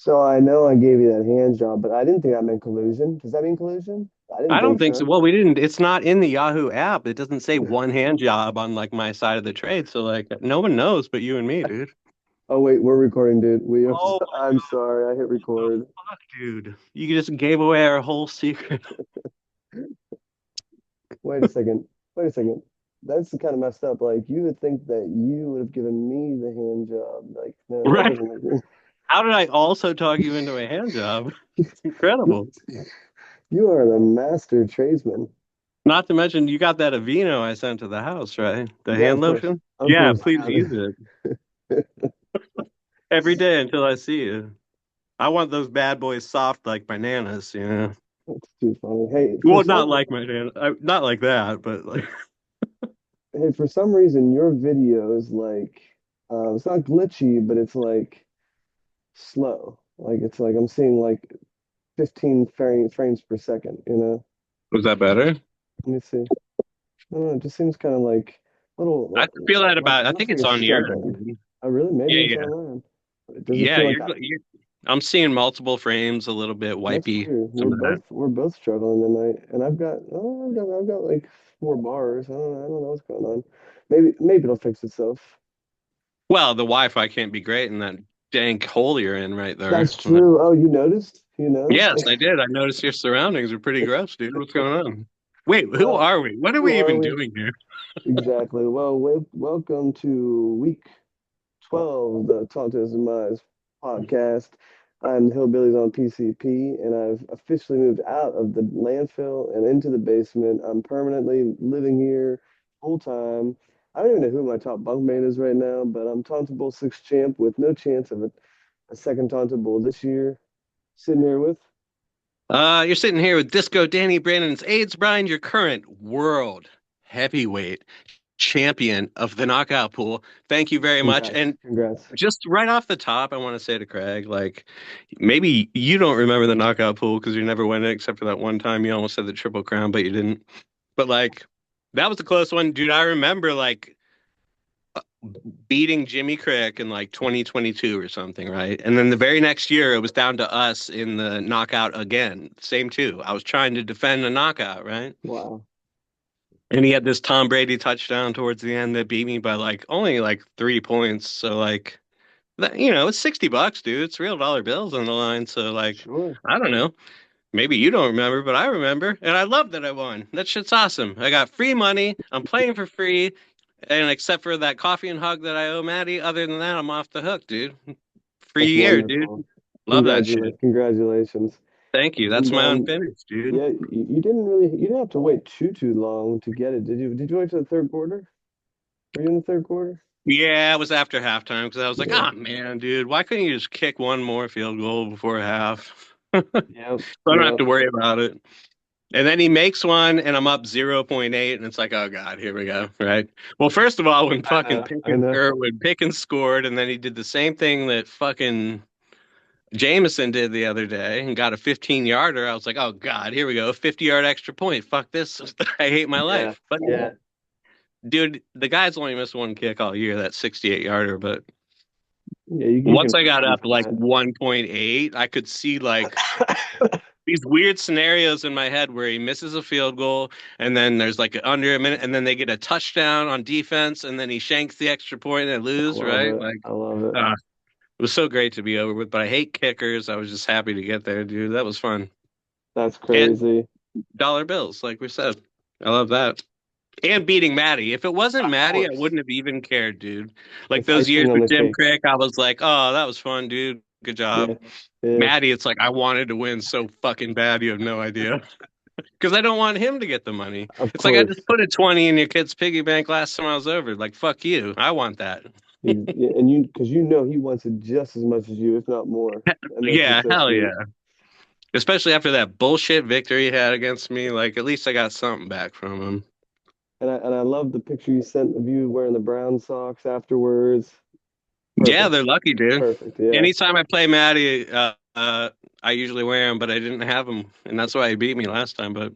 So I know I gave you that hand job, but I didn't think that meant collusion. Does that mean collusion? I didn't I don't think think so. so. Well, we didn't. It's not in the Yahoo app. It doesn't say one hand job on like my side of the trade. So like no one knows but you and me, dude. Oh wait, we're recording, dude. We are. Oh my I'm sorry, I hit record. fuck, dude. You just gave away our whole secret. Wait a second. Wait a second. That's kind of messed up. Like you would think that you would have given me the hand job. Like no, that Right? doesn't make How did I also talk you into a hand job? It's sense. incredible. You are the master tradesman. Not to mention you got that Aveeno I sent to the house, right? The Yeah, hand of course. lotion? Of Yeah, course, I please got use it it. every day until I see you. I want those bad boys soft like bananas, you know. That's too funny. Well, not like my not like that, but like For some reason, your video is like, it's not glitchy, but it's like slow. Like it's like I'm seeing like 15 frames per second, you know? was that better? Let me see. I don't know, it just seems kind of like I feel that like about. it I looks think like it's it's on your struggling. end. I really maybe Yeah, it's yeah, on mine. Does it yeah. feel like that? You're. I'm seeing multiple frames, a little bit That's wipey. weird. Some of that. We're both struggling tonight, and I've got like 4 bars. I don't know what's going on. Maybe it'll fix itself. Well, the Wi-Fi can't be great in that dank hole you're in right there. That's true. Oh, you noticed? You noticed? Yes, I did. I noticed your surroundings are pretty gross, dude. What's going on? Wait, who Well, are we? What are who we are even we? doing here? Exactly. Well, welcome to week 12 of the Tonto Demise podcast. I'm the Hillbillies on PCP, and I've officially moved out of the landfill and into the basement. I'm permanently living here full time. I don't even know who my top bunkmate is right now, but I'm Tonto Bowl 6 champ with no chance of a second Tonto Bowl this year. Sitting here with, You're sitting here with Disco Danny Brandon's AIDS Brian, your current world heavyweight champion of the knockout pool. Thank you very much. congrats, And congrats. just right off the top, I want to say to Craig, like, maybe you don't remember the knockout pool because you never went it except for that one time you almost said the Triple Crown, but you didn't. But like, that was a close one, dude. I remember like beating Jimmy Crick in like 2022 or something, right? And then the very next year, it was down to us in the knockout again. Same two. I was trying to defend a knockout, right? Wow. And he had this Tom Brady touchdown towards the end that beat me by like only like 3 points. So like that, it's $60, dude. It's real dollar bills on the line. So like, Sure. I don't know. Maybe you don't remember, but I remember, and I love that I won. That shit's awesome. I got free money. I'm playing for free, and except for that coffee and hug that I owe Maddie, other than that, I'm off the hook, dude. Free That's year, dude. wonderful. Love that shit. Congratulations. Thank you. That's And my unfinished, dude. yeah, you didn't have to wait too long to get it, did you? Did you wait to the third quarter? Were you in the third quarter? Yeah, it was after halftime because I was like, Yeah. oh man, dude, why couldn't you just kick one more field goal before half? So I Yep. don't have Yep. to worry about it. And then he makes one, and I'm up 0.8, and it's like, oh god, here we go, right? Well, first of all, when I fucking know. I know. Pickens scored, and then he did the same thing that fucking Jameson did the other day and got a 15-yarder. I was like, oh god, here we go, 50-yard extra point. Fuck this, I hate my Yeah. life. But Yeah. dude, the guy's only missed one kick all year, that 68-yarder. But Yeah, you once can I got forgive him up to for like 1.8, I could see like that. these weird scenarios in my head where he misses a field goal and then there's like under a minute and then they get a touchdown on defense and then he shanks the extra point and they I lose, love right? it. Like, I love it. uh, it was so great to be over with, but I hate kickers. I was just happy to get there, dude. That was fun. That's And crazy. dollar bills, like we said. I love that. And beating Maddie. If it wasn't Of Maddie, I course. wouldn't have even cared, dude. Like It's those years icing on with the Jim cake. Crick, I was like, oh, that was fun, dude. Good job. Yeah. Yeah. Maddie, it's like I wanted to win so fucking bad, you have no idea. Because I don't want him to get the money. Of It's like I course. just put a 20 in your kid's piggy bank last time I was over. Like, fuck you. I want that. Yeah, and because you know he wants it just as much as you, if not more. That makes it Yeah, so hell sweet. yeah. Especially after that bullshit victory he had against me. Like, at least I got something back from him. And I love the picture you sent of you wearing the brown socks afterwards. Yeah, Perfect. they're lucky, dude. Perfect. Yeah. Anytime I play Maddie, I usually wear them, but I didn't have them. And that's why he beat me last time. But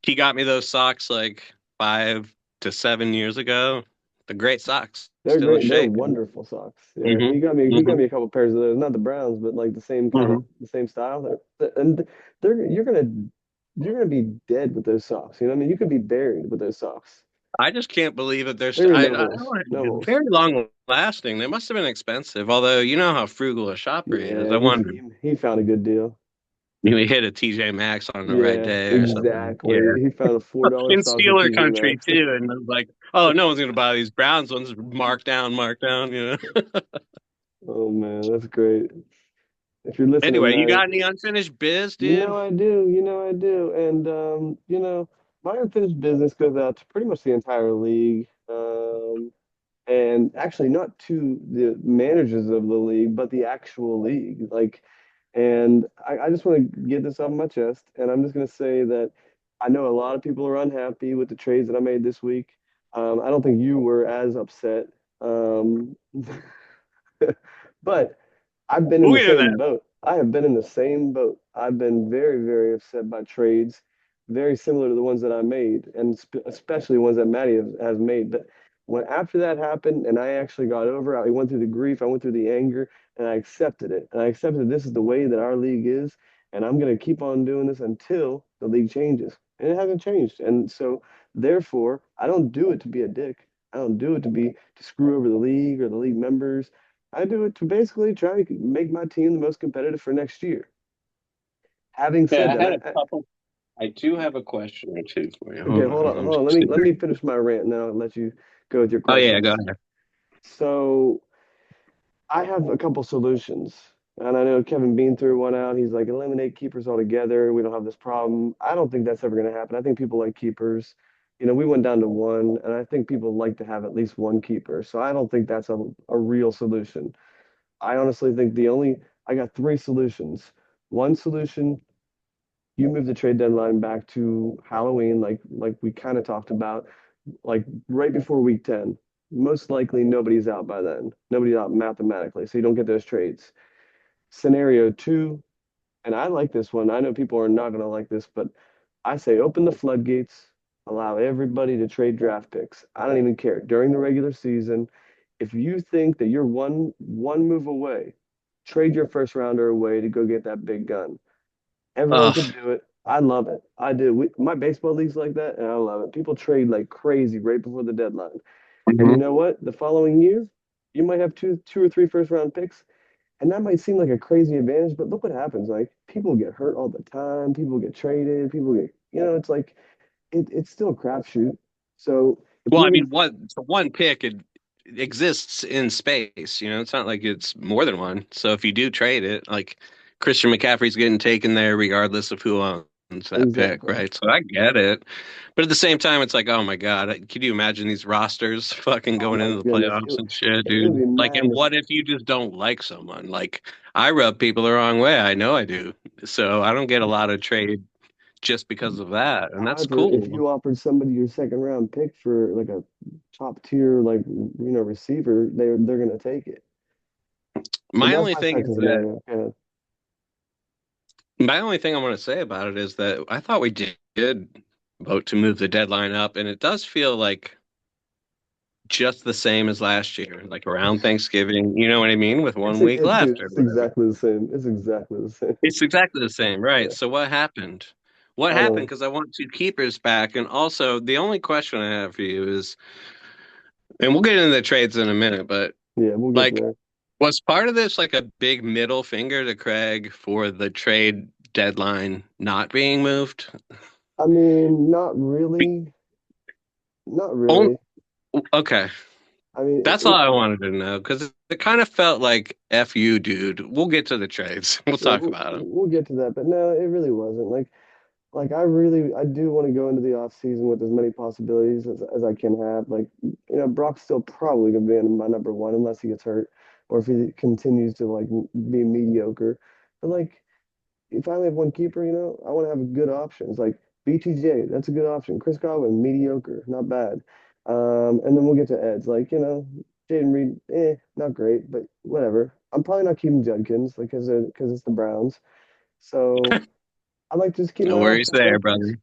he got me those socks like 5 to 7 years ago. The great socks. They're Still in great. They're shape. wonderful socks. Yeah, Hmm. he got Hmm. me a couple pairs of those. Not the Browns, but like the same kind of Hmm. the same style. And they're you're gonna be dead with those socks. You know what I mean? You could be buried with those socks. I just can't believe that they're. There are I no holes. don't No know, holes. very long lasting. They must have been expensive. Although you know how frugal a shopper he is. Yeah, I wonder he found a good deal. he hit a TJ Maxx on the right Yeah, day or something. Yeah. exactly. He found a $4 In socks at Steeler TJ country Maxx. too, and I was like, oh, no one's gonna buy these Browns ones. Mark down, mark down. You know. Oh man, that's great. If you're listening, Anyway, you Maddie, got any unfinished biz, you dude? know I do. You know I do. And my unfinished business goes out to pretty much the entire league. And actually not to the managers of the league, but the actual league. And I just want to get this off my chest, and I'm just going to say that I know a lot of people are unhappy with the trades that I made this week. I don't think you were as upset, um, but I've been in We'll the get into same that. boat. I have been in the same boat. I've been very, very upset by trades, very similar to the ones that I made, and especially ones that Maddie has made. But when after that happened, and I actually got over, I went through the grief, I went through the anger, and I accepted it. And I accepted this is the way that our league is, and I'm going to keep on doing this until the league changes. And it hasn't changed. And so, therefore, I don't do it to be a dick. I don't do it to screw over the league or the league members. I do it to basically try to make my team the most competitive for next year. Having Yeah, said I that, had a couple. I do have a question or two for you. okay, Hold on. I'm hold on. just... Let me finish my rant, and then I'll let you go with your Oh yeah, go questions. ahead. So I have a couple solutions, and I know Kevin Bean threw one out. He's like, eliminate keepers altogether. We don't have this problem. I don't think that's ever going to happen. I think people like keepers. You know, we went down to one, and I think people like to have at least one keeper. So I don't think that's a real solution. I honestly think I got three solutions. One solution, you move the trade deadline back to Halloween, like we kind of talked about, like right before week 10. Most likely nobody's out by then. Nobody's out mathematically, so you don't get those trades. Scenario two, and I like this one. I know people are not going to like this, but I say open the floodgates, allow everybody to trade draft picks. I don't even care. During the regular season, if you think that you're one move away, trade your first rounder away to go get that big gun. Everyone Oh, could do it. I love it. I do. My baseball league's like that, and I love it. People trade like crazy right before the deadline. And you mhm. know what? The following year, you might have two or three first round picks, and that might seem like a crazy advantage, but look what happens. Like people get hurt all the time. People get traded. People get, it's like it's still a crapshoot. So if Well, you I have mean, one pick it exists in space. You know, it's not like it's more than one. So if you do trade it, like Christian McCaffrey's getting taken there, regardless of who owns that pick, exactly, right? So I get it, but at the same time, it's like, oh my God, can you imagine these rosters fucking oh going my into the goodness, playoffs and shit, it would dude? be Like, and madness. what if you just don't like someone? Like, I rub people the wrong way. I know I do. So I don't get a lot of trade just because of that, and that's However, if cool. you offered somebody your second round pick for like a top tier receiver, they're gonna take it. And My that's only my thing second is that scenario. Yeah. My only thing I want to say about it is that I thought we did vote to move the deadline up, and it does feel like just the same as last year, like around Thanksgiving. You know what I mean? With one week left Dude, or it's whatever. exactly the same. It's exactly the same. It's exactly the same, right? Yeah. So what happened? What I don't happened? know. Because I want two keepers back, and also the only question I have for you is, and we'll get into the trades in a minute, but Yeah, we'll get like, there. was part of this like a big middle finger to Craig for the trade deadline not being moved? I mean, not really. Not really. Okay. I mean, That's all I wanted to know because it kind of felt like F you, dude. We'll get to the trades. We'll yeah, talk about them. we'll get to that, but no, it really wasn't. I do want to go into the off season with as many possibilities as I can have. Brock's still probably gonna be in my number one unless he gets hurt or if he continues to be mediocre. But if I only have one keeper, I want to have good options. Like BTJ, that's a good option. Chris Godwin, mediocre, not bad. And then we'll get to Eds. Jaden Reed, not great, but whatever. I'm probably not keeping Judkins, because it's the Browns. So I like to just keep No my worries options there, open. brother.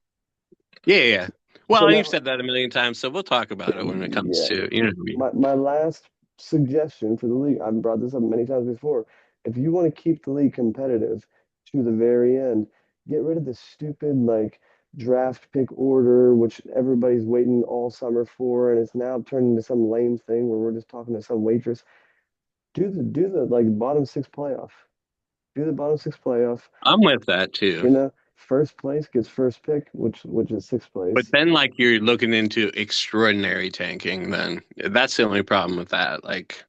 Yeah, yeah. So Well, you've now, said that a million times, so we'll talk about it when it comes yeah, to, you know what I mean? my last suggestion for the league. I've brought this up many times before. If you want to keep the league competitive to the very end, get rid of this stupid like draft pick order, which everybody's waiting all summer for, and it's now turned into some lame thing where we're just talking to some waitress. Do the like bottom six playoff. Do the bottom six playoff. I'm with that too. First place gets first pick, which is sixth But place. then, like, you're looking into extraordinary tanking, then that's the only problem with that. Like,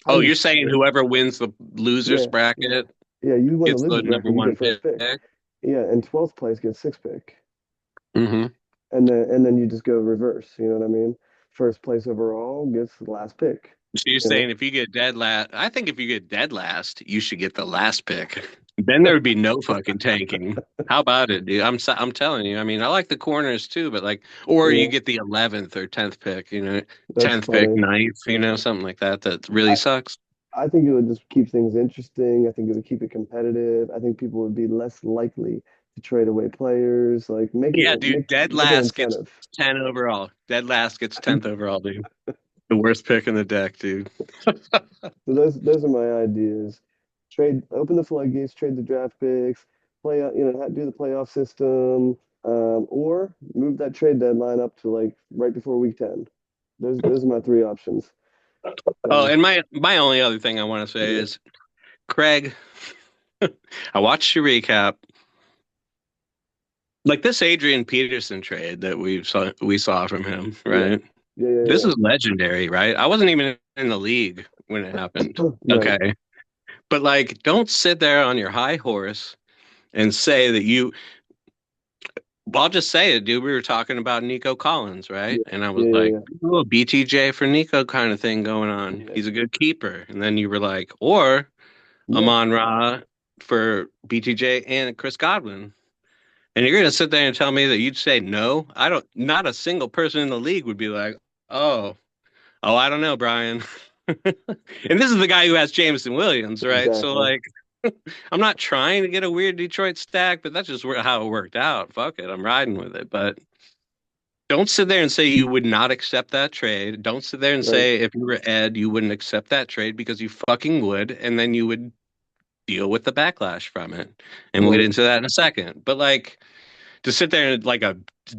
I oh, think you're it's saying stupid. whoever wins the losers Yeah, yeah, bracket yeah. You win the gets losers the number bracket, you one get pick. first pick. Yeah, and 12th place gets sixth pick, Hmm. and then you just go reverse. You know what I mean? First place overall gets the last pick. So you're You saying if you get dead last, I think if you get dead last, you should get the last pick. Then there would be no fucking tanking. How about it, dude? I'm telling you. I mean, I like the corners too, but like, or you know? get the 11th or 10th pick. That's 10th pick, funny. ninth. Something like that. That really I sucks. I think it would just keep things interesting. I think it would keep it competitive. I think people would be less likely to trade away players. Like make Yeah, it dude. Dead make an last gets incentive. 10 overall. Dead last gets 10th overall, dude. The worst pick in the deck, dude. So those are my ideas. Open the floodgates, trade the draft picks, play out, do the playoff system, or move that trade deadline up to like right before week 10. Those are my three options. Oh, So and my only other thing I want to say yeah, is, Craig, I watched your recap. Like this Adrian Peterson trade that we saw from him, yeah, right? yeah, yeah, This yeah. is legendary, right? I wasn't even in the league when it happened. Right. Okay. But like don't sit there on your high horse and say that you well, I'll just say it, dude. We were talking about Nico Collins, right? Yeah, And I was yeah, like, yeah, oh, BTJ for Nico kind of thing going yeah, on. yeah. He's a good keeper. And then you were like, or Yeah, Amon Ra for BTJ and Chris Godwin. And you're gonna sit there and tell me that you'd say no? I don't. Not a single person in the league would be like, oh, I don't know, Brian. And this is the guy who has Jameson Williams, right? So exactly. like, I'm not trying to get a weird Detroit stack, but that's just how it worked out. Fuck it, I'm riding with it. But don't sit there and say you would not accept that trade. Don't sit there and Right, say if you were Ed, you wouldn't accept that trade because you fucking would, and then you would deal with the backlash from it. And we'll get right. into that in a second. But like to sit there and like a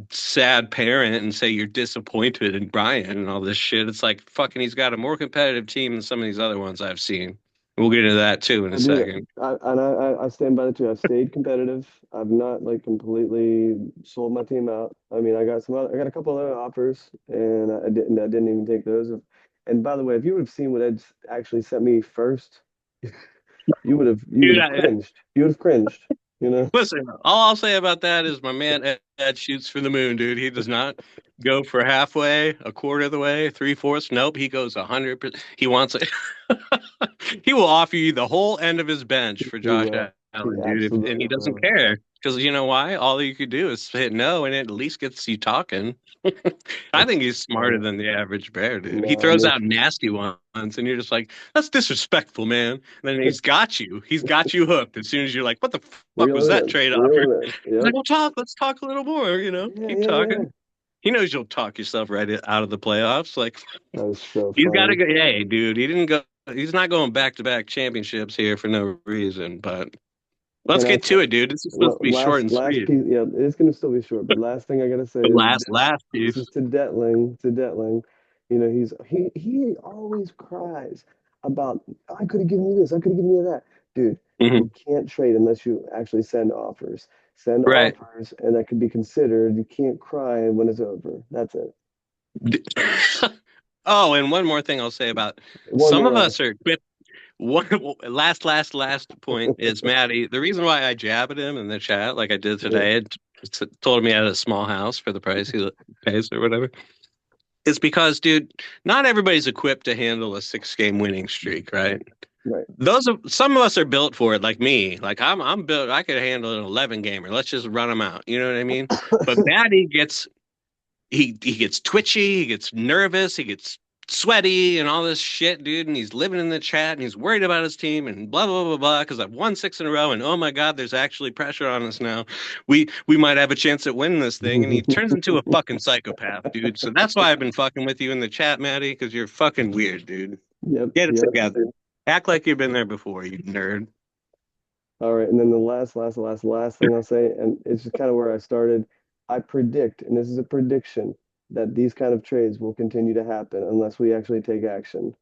sad parent and say you're disappointed in Brian and all this shit. It's like fucking he's got a more competitive team than some of these other ones I've seen. We'll get into that too in a I do. second. I stand by the two. I've stayed competitive. I've not like completely sold my team out. I mean, I got a couple other offers, and I didn't even take those. And by the way, if you would have seen what Ed actually sent me first, you would Dude, have cringed. You would have cringed. You know. listen, all I'll say about that is my man Ed shoots for the moon, dude. He does not go for halfway, a quarter of the way, three-fourths. Nope, he goes 100%. He wants it. He will offer you the whole end of his bench for He Josh will. He Allen, dude. And absolutely he doesn't will. care because you know why? All you could do is hit no, and it at least gets you talking. I think That's he's smarter funny. than the average bear, dude. He No, throws Nick. out nasty ones, and you're just like, "That's disrespectful, man." And then he's got you. He's got you hooked. As soon as you're like, "What the fuck was Reeling it that in. trade offer?" Reeling it in. He's like, Yep. "Well, talk. Let's talk a little more. Yeah, Keep yeah, talking." yeah. He knows you'll talk yourself right out of the playoffs. Like That was so he's got to funny. go. Hey, dude, he didn't go. He's not going back to back championships here for no reason. But let's Can I get say to it, dude. This is supposed to be short and last sweet. piece? Yeah, it's gonna still be short, but last thing I gotta say The is last this piece. is to Detling. To Detling, he always cries about I could have given you this, I could have given you that, dude. Hmm. You can't trade unless you actually send offers. Send Right. offers, and that could be considered. You can't cry when it's over. That's it. Oh, and one more thing I'll say about One some more of us last. are equipped. One last point is Maddie. The reason why I jab at him in the chat, like I did Yeah, today, told him he had a small house for the price he pays or whatever, is because, dude, not everybody's equipped to handle a 6 game winning streak, right? right. Some of us are built for it, like me. Like I'm built. I could handle an 11 gamer. Let's just run them out. You know what I mean? But Maddie gets he gets twitchy, he gets nervous, he gets sweaty and all this shit, dude. And he's living in the chat and he's worried about his team and blah blah blah blah because I've won 6 in a row and oh my god, there's actually pressure on us now. We might have a chance at winning this thing. And he turns into a fucking psychopath, dude. So that's why I've been fucking with you in the chat, Maddie, because you're fucking weird, dude. Yep, Get it yep. together. Act like you've been there before, you nerd. All right, and then the last thing I'll say, and it's just kind of where I started. I predict, and this is a prediction, that these kind of trades will continue to happen unless we actually take action.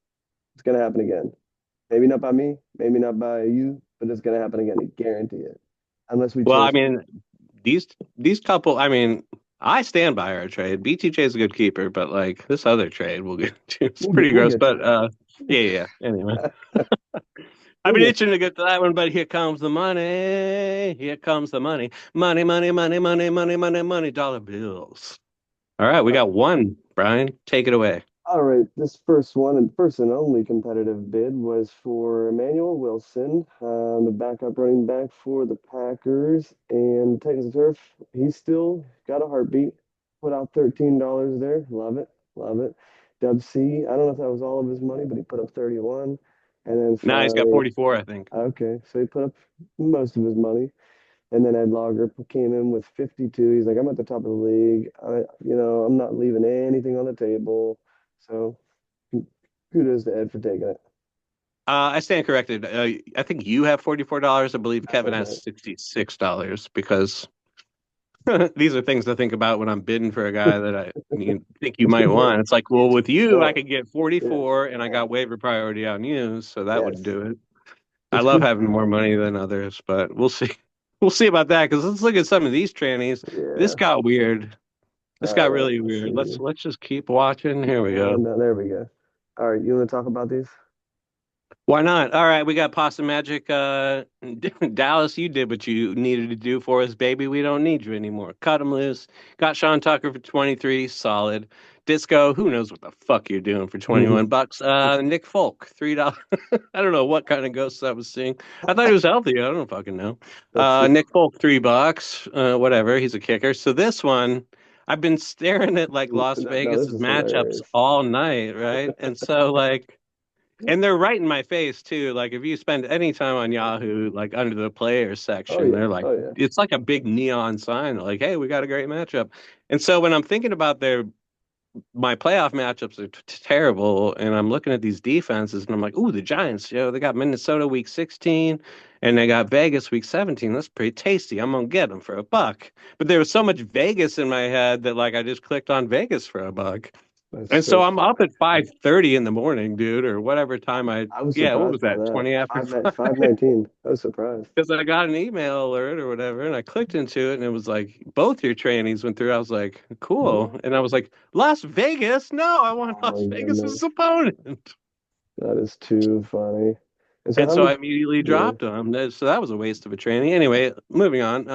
It's going to happen again. Maybe not by me, maybe not by you, but it's going to happen again. I guarantee it. Unless we Well, I change. mean, these couple. I mean, I stand by our trade. BTJ is a good keeper, but like this other trade, we'll get to. It's pretty We'll gross, get but to yeah, yeah. Anyway, it. I've We'll been get itching to get to that one, but here comes the money. Here comes the money. Money, money, money, money, money, money, money, dollar bills. All right, we got one. Brian, take it away. All right, this first one and first and only competitive bid was for Emmanuel Wilson, the backup running back for the Packers and Titans and Turf. He's still got a heartbeat. Put out $13 there. Love it. Love it. Dub C, I don't know if that was all of his money, but he put up 31. And then Now he's got finally, 44, I think. okay, so he put up most of his money. And then Ed Logger came in with 52. He's like, I'm at the top of the league. I'm not leaving anything on the table. So kudos to Ed for taking it. I stand corrected. I think you have $44. I believe That Kevin sounds has right. $66 because these are things to think about when I'm bidding for a guy that think you might want. It's like, well, You with you, I want. could get Yeah. 44 and I got waiver priority on you, so that would Yes. do it. I It's love good. having more money than others, but we'll see. We'll see about that because let's look at some of these trannies. This Yeah. got weird. This All got right. really Let's weird. see. Let's just keep watching. Keep Here we go. going down. There we go. All right. You want to talk about these? Why not? All right, we got Pasta Magic. Dallas, you did what you needed to do for us, baby. We don't need you anymore. Cut him loose. Got Sean Tucker for 23, solid. Disco, who knows what the fuck you're doing for 21 bucks. Nick Folk, $3. I don't know what kind of ghosts I was seeing. I thought he was healthy. I don't fucking know. That's it. Nick Folk, $3. Whatever. He's a kicker. So this one, I've been staring at like Las No, Vegas this is matchups hilarious. all night, right? And so like. And they're right in my face too. Like if you spend any time on Yahoo, like under the players Oh section, yeah. they're like, Oh yeah. it's like a big neon sign, like, "Hey, we got a great matchup." And so when I'm thinking about my playoff matchups are terrible, and I'm looking at these defenses, and I'm like, "Ooh, the Giants, they got Minnesota week 16, and they got Vegas week 17. That's pretty tasty. I'm gonna get them for a buck." But there was so much Vegas in my head that like I just clicked on Vegas for a buck. That's And so so I'm up at funny. 5:30 in the morning, dude, or whatever time I was yeah, what was surprised by that? that. 20 after 5? 519. I was surprised. Because I got an email alert or whatever, and I clicked into it, and it was like both your trainings went through. I was like, cool. What? And I was like, Las Vegas? No, I want Oh Las my Vegas's goodness. opponent. That is too funny. And so And how so I many? immediately Yeah. dropped him. So that was a waste of a training. Anyway, moving on.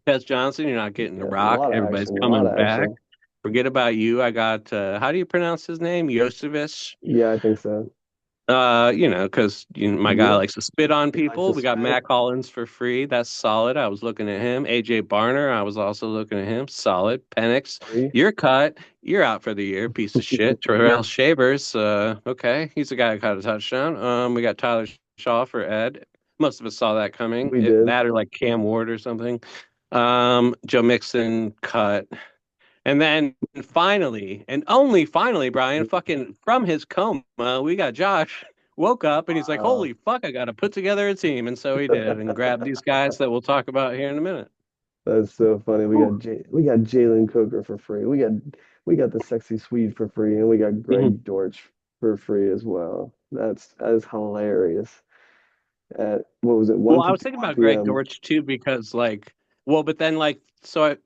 Pez Johnson, you're not getting the Yeah. A rock. lot of Everybody's action. A lot coming of back. action. Forget about you. I got, how do you pronounce his name? Yosevich. Yeah, I think so. Because my guy Yep. likes to spit on He likes to people. We got spit. Matt Collins for free. That's solid. I was looking at him. AJ Barner, I was also looking at him. Solid. Penix, Free. you're cut. You're out for the year, piece of shit. Terrell Shavers, okay. He's the guy who caught a touchdown. We got Tyler Shaw for Ed. Most of us saw that coming. We did. That or like Cam Ward or something. Joe Mixon cut. And then finally, and only finally, Brian, fucking from his coma, we got Josh woke up and he's like, Wow. holy fuck, I got to put together a team. And so he did and grabbed these guys that we'll talk about here in a minute. That's so funny. Whew. We got Jalen Coker for free. We got the sexy Swede for free, and we got Mhm. Greg Dortch for free as well. That is hilarious. At what was it, Well, I was thinking 1:51 about Greg p.m. Dortch too, because but then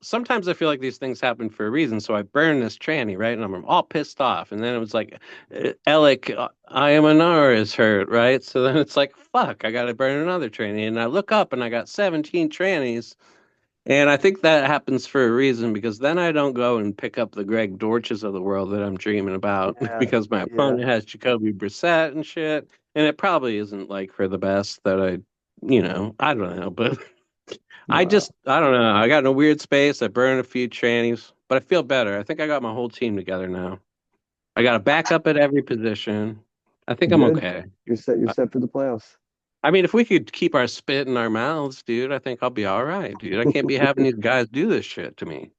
sometimes I feel like these things happen for a reason. So I burned this tranny, right? And I'm all pissed off. And then it was like, Alec Iamanar is hurt, right? So then it's like, fuck, I got to burn another tranny. And I look up and I got 17 trannies. And I think that happens for a reason because then I don't go and pick up the Greg Dortches of the world that I'm dreaming about Yeah, because my yeah. opponent has Jacoby Brissett and shit. And it probably isn't like for the best that I don't know. But Wow. I don't know. I got in a weird space. I burned a few trannies, but I feel better. I think I got my whole team together now. I got a backup at every position. I think I'm Good. okay. You're set. You're I set for the playoffs. I mean, if we could keep our spit in our mouths, dude, I think I'll be all right, dude. I can't be having these guys do this shit to me.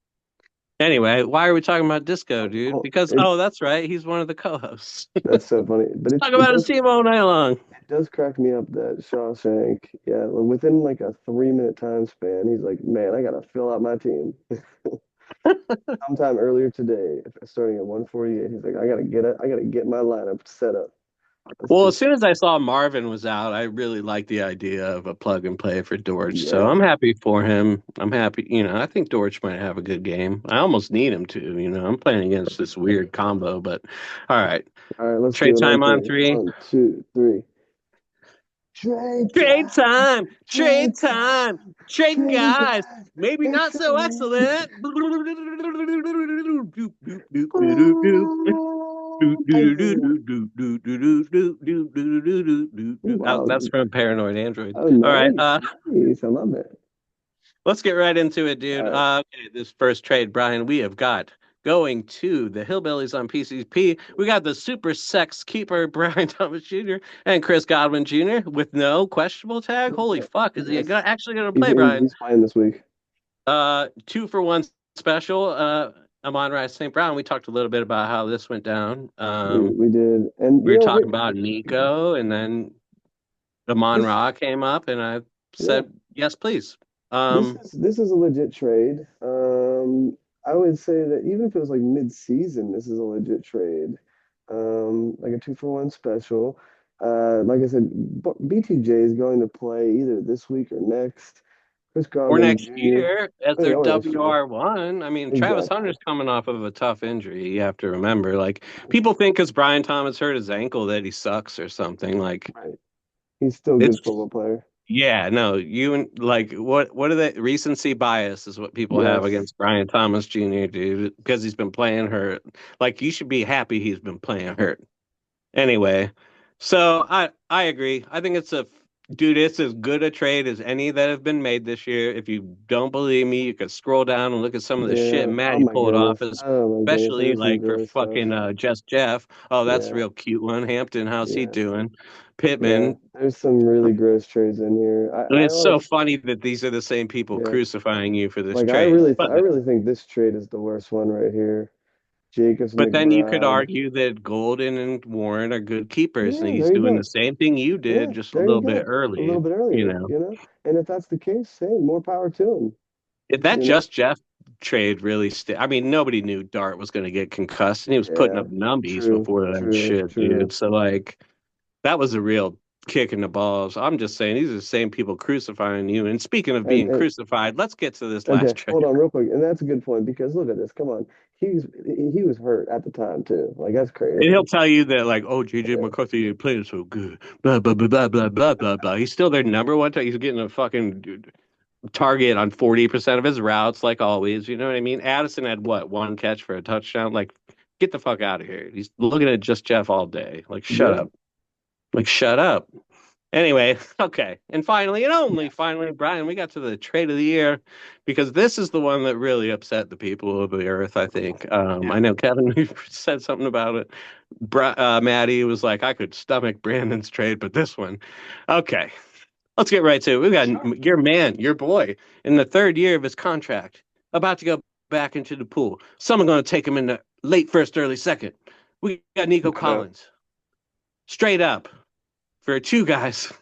Anyway, why are we talking about Disco, dude? Oh, Because, oh, that's right, he's one of the co-hosts. that's so funny. But Talk about his team all night long. it does crack me up that Shawshank, yeah, within like a 3 minute time span, he's like, man, I gotta fill out my team. Sometime earlier today, starting at 1:48, he's like, I gotta get my lineup set up. Let's Well, do as soon as I saw Marvin was out, I really liked the idea of a plug and play for Dortch. So Yeah. I'm happy for him. I'm happy. I think Dortch might have a good game. I almost need him to. I'm playing against this weird combo, but all right. All right, let's Trade do it on time on three. three. 1, 2, 3. Trade Trade time, time. trade Trade time. time, Trading trading guys. guys. Maybe not so excellent. Oh, hey. Oh, Oh, wow. that's from Paranoid Android. Oh, All right. nice. Nice. I love it. Let's get right into it, All dude. right. Okay, this first trade, Brian, we have got going to the Hillbillies on PCP. We got the super sex keeper, Brian Thomas Jr. and Chris Godwin Jr. with no questionable tag. Holy fuck, is he Yes. actually going to play, Brian? He's playing this week. 2-for-1 special. Amon-Ra St. Brown. We talked a little bit about how this went down. We did. And We were talking here, about Nico, and then Amon this Ra came up, and I yeah. said, yes, please. This is a legit trade. I would say that even if it was like mid-season, this is a legit trade. Like a 2-for-1 special. Like I said, BTJ is going to play either this week or next. Chris Or Godwin next Jr. year as Oh yeah, their or next year. WR1. I mean, Travis Exactly. Hunter's coming off of a tough injury. You have to remember. Like, people think because Brian Thomas hurt his ankle that he sucks or something. Like, Right. He's still a it's good football player. yeah, no, like what are the recency bias is what people have Yes. against Brian Thomas Jr., dude, because he's been playing hurt. Like, you should be happy he's been playing hurt. Anyway, so I agree. I think dude, it's as good a trade as any that have been made this year. If you don't believe me, you could scroll down and look at some of the shit Yeah. Oh Maddie my pulled off, goodness. Oh my goodness. especially There's some like for gross stuff. fucking Just Jeff. Oh, that's a Yeah. real cute one. Hampton, how's he Yes. doing? Yeah. Pittman. There's some really gross trades in here. And I it's so honestly, funny that these are the same people yeah. crucifying you for this Like trade. I really think this trade is the worst one right here. Jacobs But then you could McBride. argue that Golden and Warren are good keepers, and Yeah, he's there you doing the go. same thing you Yeah, did, just a there you little bit go. A early, little bit you earlier, know. you know? And if that's the case, hey, more power to him, If that you know? Just Jeff trade really I mean, nobody knew Dart was going to get concussed, and he was putting Yeah, up numbies true, before that true, shit, true. dude. So, like, that was a real kick in the balls. I'm just saying, these are the same people crucifying you. And speaking of being And crucified, let's get to this last okay, trade. hold on real quick. And that's a good point because look at this. Come on. He was hurt at the time too. Like that's And he'll crazy. tell you that, like, oh, JJ Yeah. McCarthy ain't playing so good. Blah, blah, blah, blah, blah, blah, blah, blah. He's still their number one. He's getting a fucking target on 40% of his routes, like always. You know what I mean? Addison had what, one catch for a touchdown? Like, get the fuck out of here. He's looking at just Jeff all day. Like, shut Yeah. up. Like, shut up. Anyway, okay. And finally, and only Yes. finally, Brian, we got to the trade of the year because this is the one that really upset the people of the earth, I think. I Yeah. know Kevin said something about it. Maddie was like, I could stomach Brandon's trade, but this one, okay. Let's get right to it. We Sure. got your man, your boy, in the third year of his contract, about to go back into the pool. Someone going to take him in the late first, early second. We got Nico No doubt. Collins, straight up for two guys.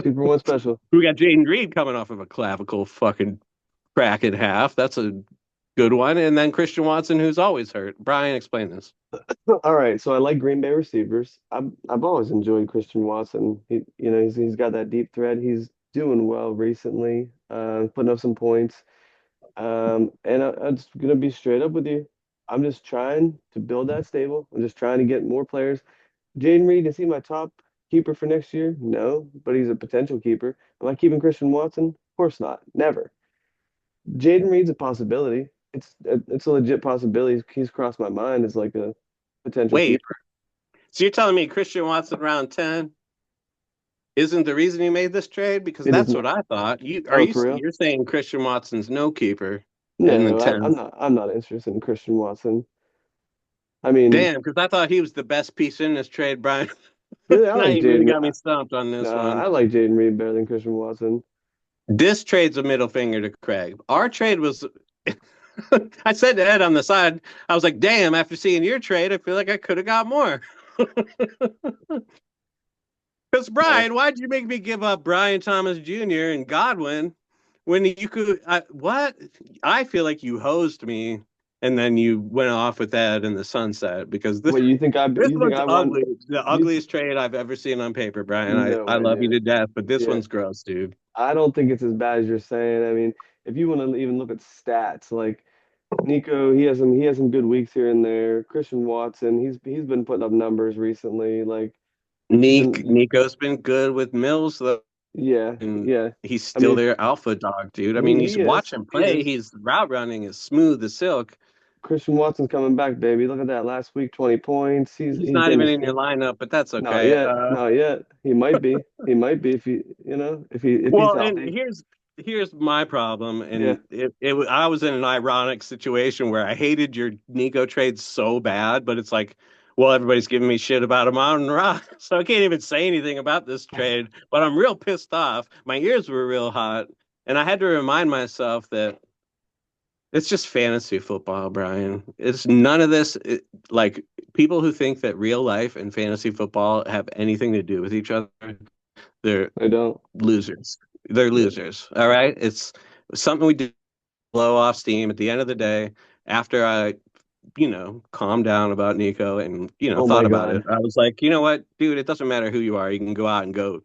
2-for-1 special. We got Jaden Reed coming off of a clavicle fucking crack in half. That's a good one. And then Christian Watson, who's always hurt. Brian, explain this. All right, so I like Green Bay receivers. I've always enjoyed Christian Watson. He's got that deep threat. He's doing well recently, putting up some points. And I'm just gonna be straight up with you. I'm just trying to build that stable. I'm just trying to get more players. Jaden Reed, is he my top keeper for next year? No, but he's a potential keeper. Am I keeping Christian Watson? Of course not. Never. Jaden Reed's a possibility. It's a legit possibility. He's crossed my mind as like a potential Wait, keeper. so you're telling me Christian Watson round 10 isn't the reason you made this trade? Because It is that's what not. I thought. Oh, for real? You're saying Christian Watson's no keeper in the No, I'm 10th. not. I'm not interested in Christian Watson. I mean, Damn, because I thought he was the best piece in this trade, Brian. really, I Now like you really Jaden. got me stumped on this Nah, one. I like Jaden Reed better than Christian Watson. This trade's a middle finger to Craig. Our trade was I said to Ed on the side, I was like, damn, after seeing your trade, I feel like I could have got more. Because Uh, Brian, why'd you make me give up Brian Thomas Jr. and Godwin when you could? What? I feel like you hosed me, and then you went off with that in the sunset because this what this you think one's I want? ugly, the You ugliest trade I've ever seen on paper, Brian. no I way, love you dude. to death, but this Yeah, one's gross, dude. I don't think it's as bad as you're saying. I mean, if you want to even look at stats, like Nico, he has some good weeks here and there. Christian Watson, he's been putting up numbers recently. Like he's been, Nico's been good with Mills though, yeah, and yeah. he's I still mean, their alpha dog, dude. I mean, he's watching he play. is. He's route running is smooth as silk. Christian Watson's coming back, baby. Look at that last week, 20 points. He's He's not getting even his in your lineup, but that's not okay. yet, not yet. He might be. He might be if he, if he's Well, and healthy. here's my problem, Yeah, and I was in an ironic situation where I hated your Nico trade so bad, but it's like, well, everybody's giving me shit about him on Raw, so I can't even say anything about this trade. But I'm real pissed off. My ears were real hot, and I had to remind myself that it's just fantasy football, Brian. It's none of this. Like people who think that real life and fantasy football have anything to do with each other, they're I don't. losers. They're Yeah. losers. All right. It's something we do to blow off steam at the end of the day after I, calmed down about Nico and, Oh thought my about it. God. I was like, you know what, dude, it doesn't matter who you are. You can go out and go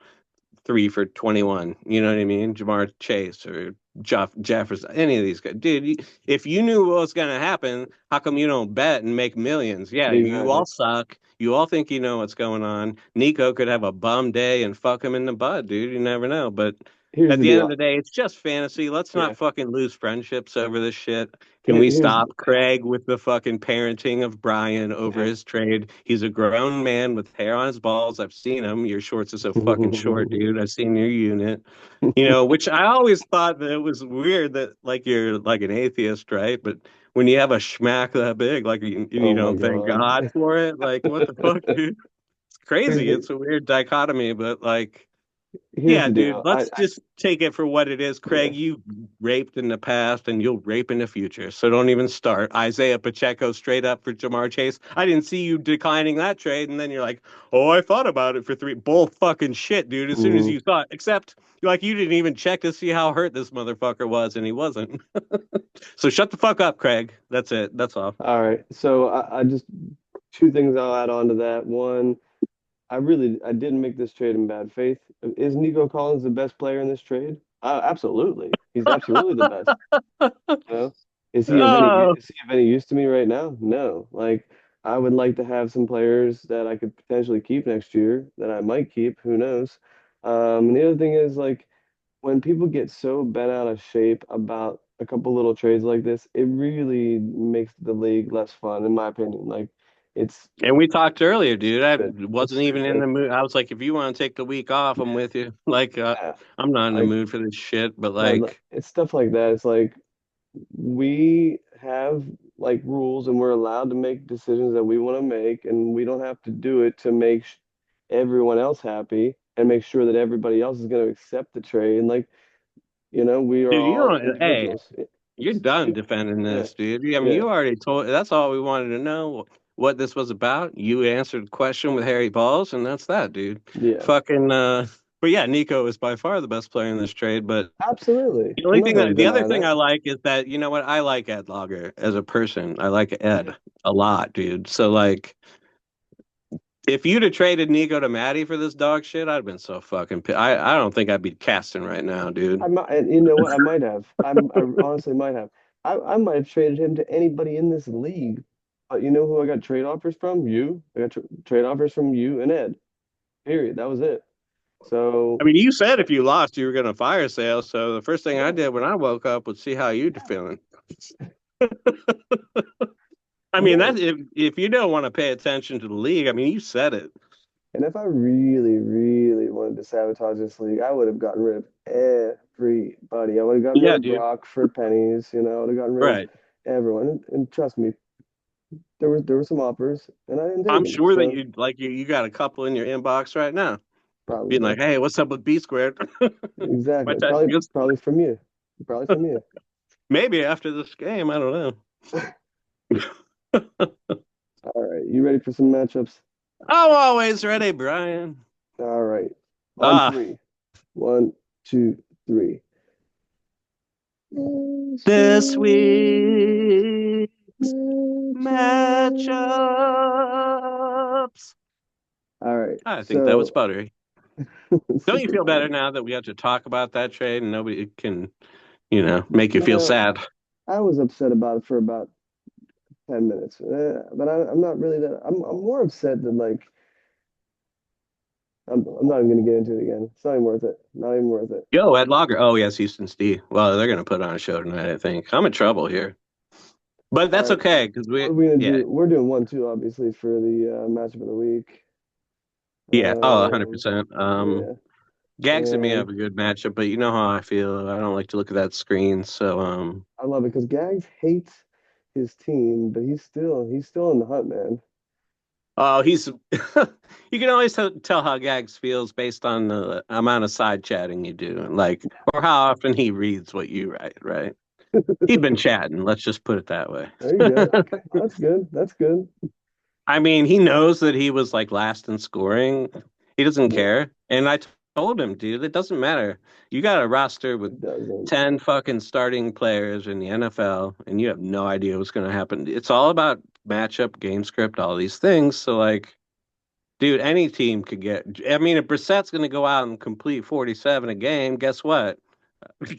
3 for 21. You know what I mean? Jamar Chase or Jefferson, any of these guys. Dude, if you knew what was going to happen, how come you don't bet and make millions? Yeah, you Exactly. all suck. You all think you know what's going on. Nico could have a bum day and fuck him in the bud, dude. You never know. But Here's at the the end of deal. the day, it's just fantasy. Let's not Yeah. fucking lose friendships over this shit. Can we Here's stop Craig with the fucking parenting of Brian over yeah. his trade? He's a grown man with hair on his balls. I've seen him. Your shorts are so fucking short, dude. I've seen your unit. Which I always thought that it was weird that like you're like an atheist, right? But when you have a schmack that big, like you Oh my don't thank God. God for it, like what the fuck, dude? It's Here's crazy. the It's a weird dichotomy, but like here's yeah, the dude, deal. let's just take it for what it is. Yeah. Craig, you raped in the past and you'll rape in the future. So don't even start. Isaiah Pacheco straight up for Jamar Chase. I didn't see you declining that trade. And then you're like, oh, I thought about it for three. Bull fucking shit, dude. As soon as hmm you thought, except like you didn't even check to see how hurt this motherfucker was, and he wasn't. So shut the fuck up, Craig. That's it. That's all. All right. So I just two things I'll add on to that. One, I didn't make this trade in bad faith. Is Nico Collins the best player in this trade? Absolutely. He's absolutely the best. You know, Oh, is he of any use to me right now? No. Like I would like to have some players that I could potentially keep next year that I might keep. Who knows? And the other thing is like when people get so bent out of shape about a couple little trades like this, it really makes the league less fun, in my opinion. Like it's and we talked earlier, dude. I stupid. It's wasn't even in stupid. the mood. I was like, if you want to take the week off, I'm Yeah, with you. Like, yeah. I'm not in the Like, mood for this shit. But but like, it's stuff like that. It's like we have like rules and we're allowed to make decisions that we want to make, and we don't have to do it to make everyone else happy and make sure that everybody else is going to accept the trade. And like, we are dude, you all don't. Hey, individuals. you're It's done stupid. defending Yeah, this, dude. I mean, yeah, you already told. That's all we wanted to know what this was about. You answered the question with Harry Balls, and that's that, dude. yeah. Fucking. But yeah, Nico is by far the best player in this trade. But Absolutely. the I'm only not thing going to that the other deny thing that. I like is that you know what I like Ed Logger as a person. I like Yeah. Ed a lot, dude. So like. If you'd have traded Nico to Maddie for this dog shit, I'd have been so fucking. I don't think I'd be casting right now, dude. I might, and you know what? I might have. I honestly might have. I might have traded him to anybody in this league. But you know who I got trade offers from? You. I got trade offers from you and Ed. Period. That was it. I So, mean, you said if you lost, you were going to fire sale. So the first thing I yeah, did when I woke up was see how you're yeah, feeling. I mean, yeah. that if you don't want to pay attention to the league, I mean, you said it. And if I really, really wanted to sabotage this league, I would have gotten rid of everybody. I would have gotten rid Yeah, of dude. Brock for pennies. I would have gotten rid of Right. everyone. And trust me, there were some offers, and I didn't take I'm them. sure that So you got a couple in your inbox right now, being probably. like, "Hey, what's up with B squared?" My Exactly. time. Probably from you. Probably from you. Maybe after this game, I don't know. All right, you ready for some matchups? I'm always ready, Brian. All right, on Ah, three. One, two, three. This this week's week's matchup. matchups. All right, I think that was so buttery. Don't you super feel better fun. now that we got to talk about that trade and nobody can, make you feel No, sad? I was upset about it for about 10 minutes, but I'm not really that. I'm more upset than like I'm not even gonna get into it again. It's not even worth it. Not even worth it. Yo, Ed Lager. Oh, yes, Houston's D. Well, they're going to put on a show tonight, I think. I'm in trouble here. But All that's right, okay because what are we gonna yeah, do? We're doing 1-2, obviously, for the matchup of the week. yeah. Oh, Um, 100%. yeah, Gags and me have and a good matchup, but you know how I feel. I don't like to look at that screen. So, I love it because Gags hates his team, but he's still in the hunt, man. oh, he's, you can always tell how Gags feels based on the amount of side chatting you do, like, or how often he reads what you write, right? He'd been chatting. Let's just put it that way. There you go. Okay, that's good. That's good. I mean, he knows that he was like last in scoring. He doesn't Yeah, care. And told him, dude, it doesn't matter. You got a roster with it doesn't. 10 fucking starting players in the NFL, and you have no idea what's going to happen. It's all about matchup, game script, all these things. So, like, dude, any team could get. I mean, if Brissett's going to go out and complete 47 a game, guess what?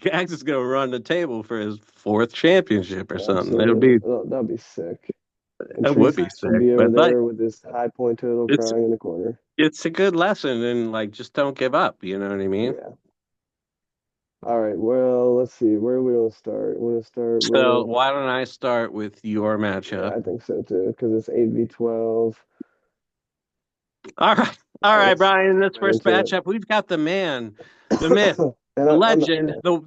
Gags is going to run the table for his fourth championship or something. Absolutely. Oh, that'd be sick. And It Trey would be Sachs will sick. be over But, like, there with his high point total it's crying in the corner. it's a good lesson and like just don't give up, you know what I mean? Yeah. All right. Well, let's see. Where are we gonna start? We're gonna start So with, why don't I start with your yeah, matchup? I think so too, because it's 8v12. All right. All All right, right, let's Brian, in get this right first into matchup, we've got the man, the it. myth, And the I'm not, legend, the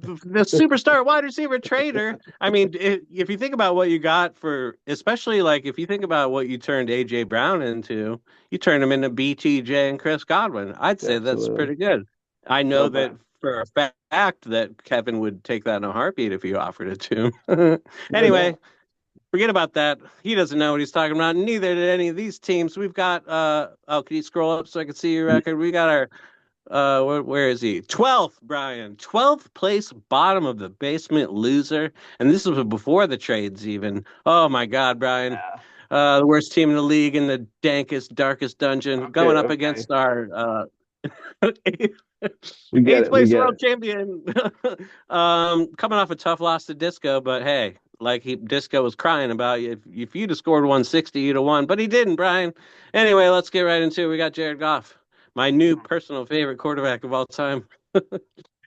superstar wide receiver trader. I mean, if you think about what you got for, especially like if you think about what you turned AJ Brown into, you turned him into BTJ and Chris Godwin. I'd say that's absolutely. pretty good. I know Not that bad. for a fact that Kevin would take that in a heartbeat if you offered it to him. No Anyway, doubt. forget about that. He doesn't know what he's talking about. Neither did any of these teams. We've got oh, can you scroll up so I can see your record? We got our where is he? 12th, Brian. 12th place, bottom of the basement loser. And this was before the trades even. Oh my God, Brian. Yeah. The worst team in the league in the dankest, darkest dungeon, Okay. going up Okay. against our We get eighth it. We place get world it. champion. Coming off a tough loss to Disco, but hey, like Disco was crying about you. If you'd have scored 160, you'd have won, but he didn't, Brian. Anyway, let's get right into it. We got Jared Goff, my new personal favorite quarterback of all time.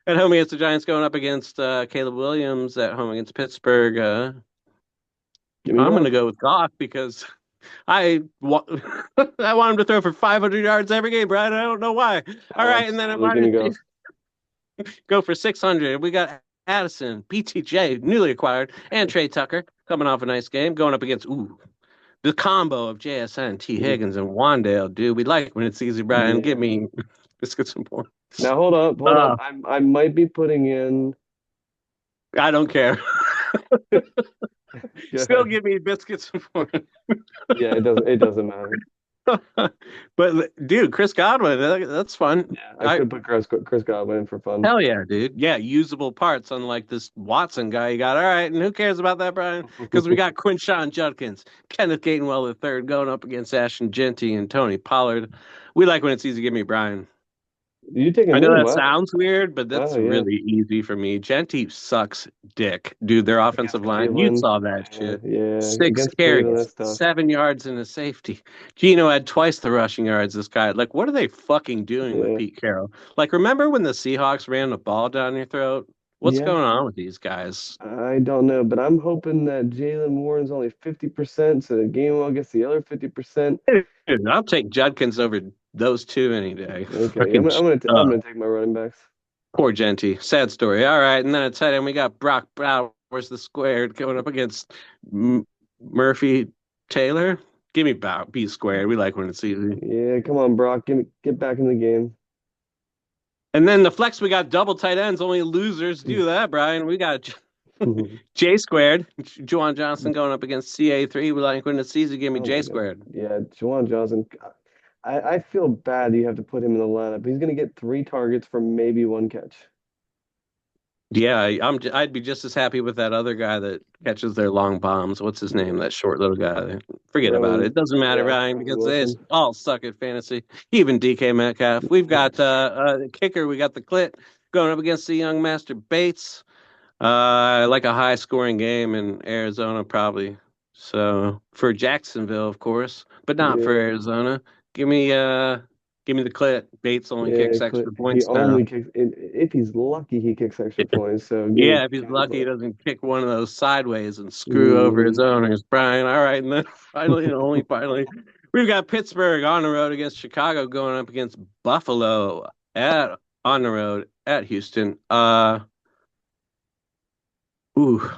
At home against the Giants, going up against Caleb Williams at home against Pittsburgh. Give me I'm going to golf. go with Goff because I want I want him to throw for 500 yards every game, Brian. I don't know why. All right, and then at Absolutely. Give me golf. go for 600. We got Addison, BTJ, newly acquired, and Trey Tucker coming off a nice game, going up against the combo of JSN, T. Mhm. Higgins, and Wandale. Dude, we like when it's easy, Brian. Give Yeah. me biscuits and porn. Now hold up. Hold up. Uh, I might be putting in. I don't care. Go Still ahead. give me biscuits and porn. Yeah, it doesn't. It doesn't matter. But dude, Chris Godwin, that's fun. Yeah, I I could put Chris Godwin in for fun. Hell yeah, dude. Yeah, usable parts, unlike this Watson guy you got. All right, and who cares about that, Brian? Because we got Quinshawn Judkins, Kenneth Gainwell the third going up against Ashton Genty and Tony Pollard. We like when it's easy. Give me Brian. You taking I know me? that Wow. sounds weird, but Wow. that's Yeah. really easy for me. Genty sucks dick. Dude, their Against offensive line, you Cleveland. saw that Yeah. shit. Yeah. Six Against Cleveland, carries, that's tough. 7 yards and a safety. Gino had twice the rushing yards this guy. Like, what are they fucking doing with Yeah. Pete Carroll? Like, remember when the Seahawks ran the ball down your throat? What's Yeah. going on with these guys? I don't know, but I'm hoping that Jalen Warren's only 50%, so the Gainwell gets the other 50%. Dude, I'll take Judkins over those two any day. Okay, Fucking I'm gonna take my running backs. poor Genty. Sad story. All right, and then at tight end we got Brock Bowers the squared going up against Murphy Taylor. Give me B squared. We like when it's easy. Yeah, come on, Brock, get back in the game. And then the flex we got double tight ends. Only losers do that, Brian. We got J squared. Juwan Johnson going up against CA3. We like when the season. Give me Oh J my God. squared. Yeah, Juwan Johnson. I feel bad you have to put him in the lineup. He's going to get 3 targets for maybe 1 catch. Yeah, I'd be just as happy with that other guy that catches their long bombs. What's his name? Yeah. That short little guy. Forget about it. Rowan, It doesn't matter, yeah, Ryan, Rowan because it's Wilson. all suck at fantasy. Even DK Metcalf. We've got kicker. We got the Clit going up against the young Master Bates. Like a high scoring game in Arizona, probably. So for Jacksonville, of course, but not for Yeah, Arizona. Give me uh, give me the Clit. Bates only yeah. kicks extra He points now. only kicks, if he's lucky, he kicks extra points. So Yeah, if he's give me the lucky, he clip. doesn't kick one of those sideways and screw over his Hmm. owners. Brian, all right, and then finally, and only finally, we've got Pittsburgh on the road against Chicago, going up against Buffalo at on the road at Houston. Ooh,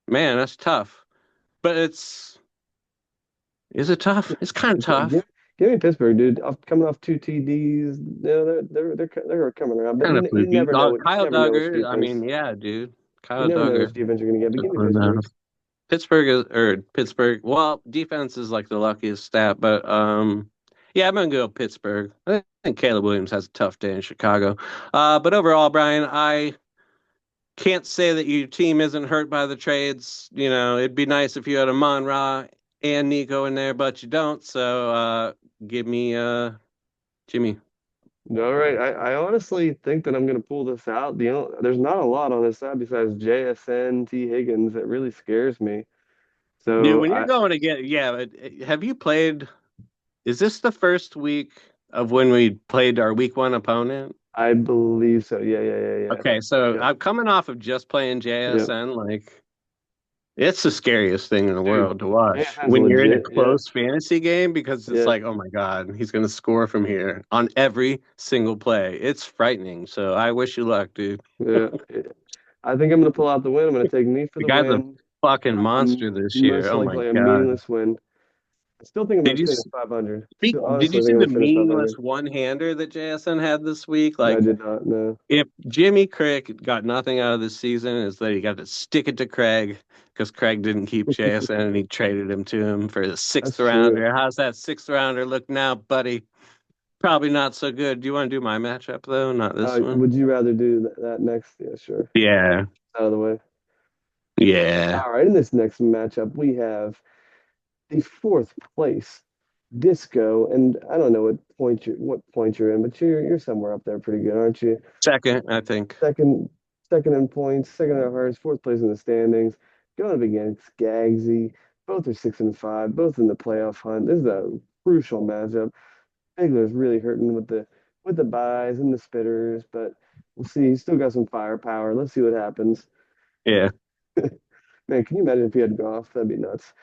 man, that's tough. But is it tough? It's kind of Yeah, tough. give me Pittsburgh, dude. Coming off 2 TDs, they're coming around. But Kind of you fluky. never know Oh, what you Kyle never know which Duggar. I defense. mean, yeah, dude. You Kyle never know Duggar. which defense you're gonna get. But give me Who Pittsburgh. knows? Pittsburgh is or Pittsburgh. Well, defense is like the luckiest stat, but yeah, I'm gonna go Pittsburgh. I think Caleb Williams has a tough day in Chicago. But overall, Brian, I can't say that your team isn't hurt by the trades. You know, it'd be nice if you had a Mon Ra and Nico in there, but you don't. So give me Jimmy. All right, I honestly think that I'm gonna pull this out. There's not a lot on this side besides JSN T Higgins that really scares me. Dude, So when you're going to get yeah, but have you played? Is this the first week of when we played our week one opponent? I believe so. Yeah. Okay, so Yep, I'm coming off of just playing yep. JSN. Like, it's the scariest thing in the Dude, world to watch JSN's when you're in a legit. Yeah, close fantasy game because it's yeah, like, oh my God, he's going to score from here on every single play. It's frightening. So I wish you luck, dude. yeah. I think I'm gonna pull out the win. I'm gonna take me for The the guy's a win. fucking Off monster this year. most Oh my likely a God. meaningless win. I still think I'm Did gonna you finish 500. speak? Still, Did honestly, you I think see I'm the gonna finish meaningless 500. one-hander that JSN had this week? I Like, did not know. if Jimmy Crick got nothing out of this season, is that he got to stick it to Craig because Craig didn't keep JSN and he traded him to him for the sixth That's true. rounder. How's that sixth rounder look now, buddy? Probably not so good. Do you want to do my matchup though? Not this one. Would you rather do that next? Yeah, sure. Yeah, Out of the way. yeah. All right. In this next matchup, we have the fourth place Disco, and I don't know what point you're in, but you're somewhere up there pretty good, aren't you? Second, I think. Second, second in points, second in hearts, fourth place in the standings. Going up against Gagsy. Both are 6-5, both in the playoff hunt. This is a crucial matchup. Figler's really hurting with the buys and the spitters, but we'll see. He's still got some firepower. Let's see what happens. Yeah. Man, can you imagine if he had Goff? That'd be nuts.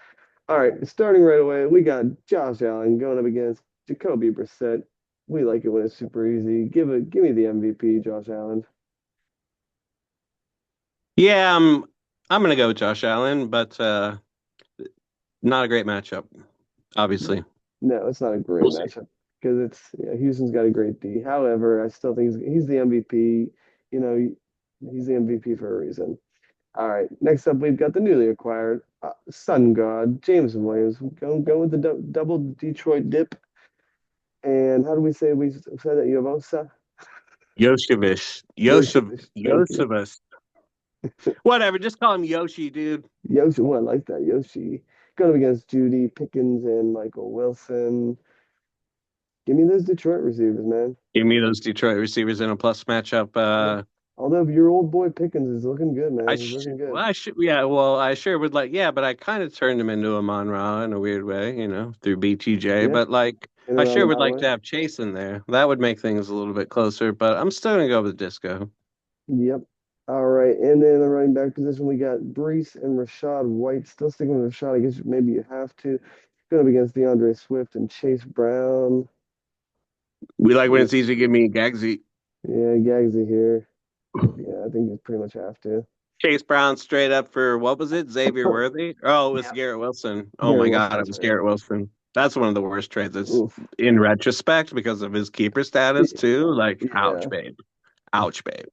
All right, starting right away, we got Josh Allen going up against Jacoby Brissett. We like it when it's super easy. Give me the MVP, Josh Allen. Yeah, I'm gonna go with Josh Allen, but not a great matchup, obviously. No, it's not a great We'll see. matchup because Houston's got a great D. However, I still think he's the MVP. You know, he's the MVP for a reason. All right, next up we've got the newly acquired Sun God James Williams. Go with the double Detroit dip. And how do we say that Yovosa? Yoshevich. Yoshevich. Thank you. Yoshevich. Whatever, just call him Yoshi, dude. Yoshi, oh, I like that. Yoshi. Going up against Judy Pickens and Michael Wilson. Give me those Detroit receivers, man. Give me those Detroit receivers in a plus matchup. Yeah. Although your old boy Pickens is looking good, man. He's looking good. Yeah, well, I sure would like, yeah, but I kind of turned him into a Mon Ra in a weird way, through BTJ. Yeah, But like, in a I sure would roundabout like way. to have Chase in there. That would make things a little bit closer. But I'm still gonna go with Disco. Yep. All right. And then in the running back position, we got Brees and Rashad White. Still sticking with Rashad. I guess maybe you have to. Going up against DeAndre Swift and Chase Brown. We like when Yeah, it's easy to give me Gagsy. yeah, Gagsy here. Yeah, I think you pretty much have to. Chase Brown straight up for what was it? Xavier Worthy? Oh, it was Yep. Garrett Wilson. Oh Garrett my Wilson, God, it that's was right. Garrett Wilson. That's one of the worst trades. It's Oof. in retrospect because of his keeper status too. Like, ouch, Yeah. babe. Ouch, babe.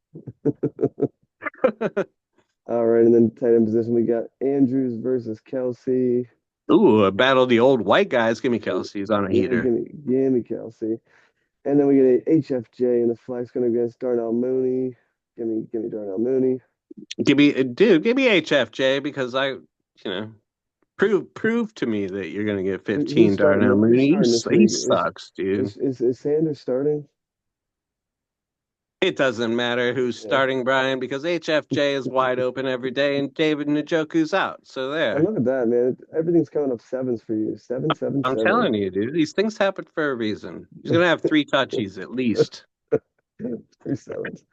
All right. and then tight end position, we got Andrews versus Kelsey. Ooh, a battle of the old white guys. Give me Oh, Kelsey. He's on a yeah, heater. give me Kelsey. And then we get a HFJ in the flex going against Darnell Mooney. Give me Darnell Mooney. Give me HFJ because prove to me that you're gonna get Who's 15 starting? Darnell Who's Mooney. starting this He week? sucks, dude. Is Sanders starting? It doesn't matter who's Yeah. starting, Brian, because HFJ is wide open every day and David Njoku's out. So And there. look at that, man. Everything's coming up sevens for you. Seven, seven, I'm seven. telling you, dude, these things happen for a reason. He's gonna have three touchies at least. Three sevens.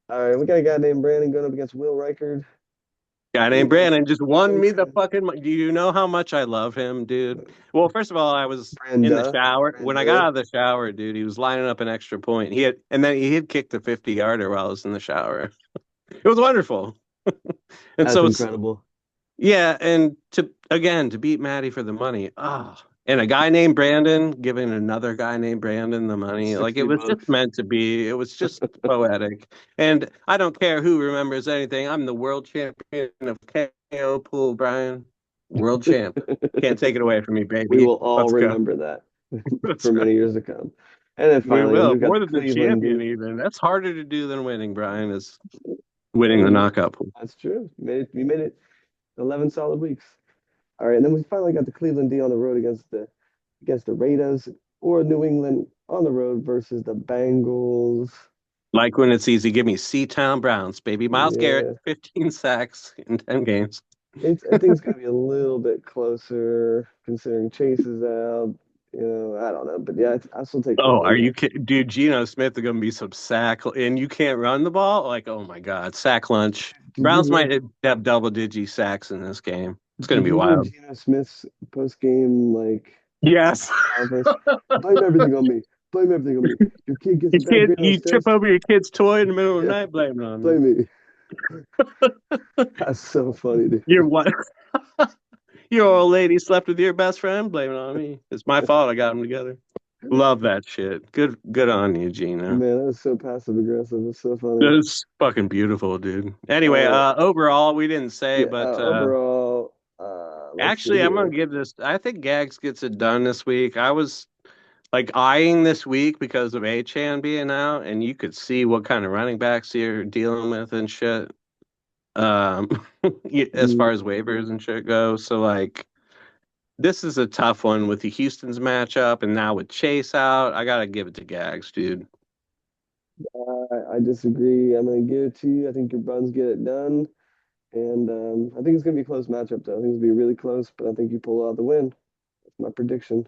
All right, we got a guy named Brandon going up against Will Reichard. Guy Give me named Brandon just won me the Brandon. fucking. Do you know how much I love him, dude? Well, first of all, I was in the Branda. shower. When I got Branda. out of the shower, dude, he was lining up an extra point. And then he had kicked a 50-yarder while I was in the shower. It was wonderful. And That's so it's incredible. yeah, and to beat Maddie for the money. Ah, and a guy named Brandon giving another guy named Brandon the money. Like it 60 was just bucks. meant to be. It was just poetic. And I don't care who remembers anything. I'm the world champion of KO pool, Brian. World champ. Can't take it away from me, We baby. will all Let's go. remember that That's for right. many years to come. And then We finally, will. we've got More the than the Cleveland champion, D. even. That's harder to do than winning, Brian, is winning the Hey, knockout pool. that's true. You made it 11 solid weeks. All right, and then we finally got the Cleveland D on the road against the Raiders, or New England on the road versus the Bengals. Like when it's easy, give me Town Browns, baby. Miles Garrett, Yeah, 15 sacks in 10 games. I think it's gonna be a little bit closer considering Chase is out. I don't know, but yeah, I still take the Oh, are you Bengals. kidding? Dude, Geno Smith is going to be some sack, and you can't run the ball? Like, oh my God, sack lunch. Did you Browns hear? might have double-digit sacks in this game. It's going to Did be you hear wild. Geno Smith's post game Yes. press conference? Blame everything on me. Blame everything on me. Your kid gets a bad grade on You his trip test. over your kid's toy in the middle of the Yeah, night, blame it on me. blame me. That's so funny, dude. Your what? Your old lady slept with your best friend, blame it on me. It's my fault I got them together. Love that shit. Good on you, Gina. Man, that was so passive aggressive. It's so funny. That's fucking beautiful, dude. Anyway, All right. overall, we didn't say, Yeah. but Overall, let's see actually, I'm gonna here. give this. I think Gags gets it done this week. I was like eyeing this week because of Achan being out, and you could see what kind of running backs you're dealing with and shit. Um, as far Mm, as waivers and shit go. So like, this is a tough one with the Houston's matchup, and now with Chase out, I gotta give it to Gags, dude. I disagree. I'm gonna give it to you. I think your Buns get it done, and I think it's gonna be a close matchup though. I think it's gonna be really close, but I think you pull out the win. That's my prediction.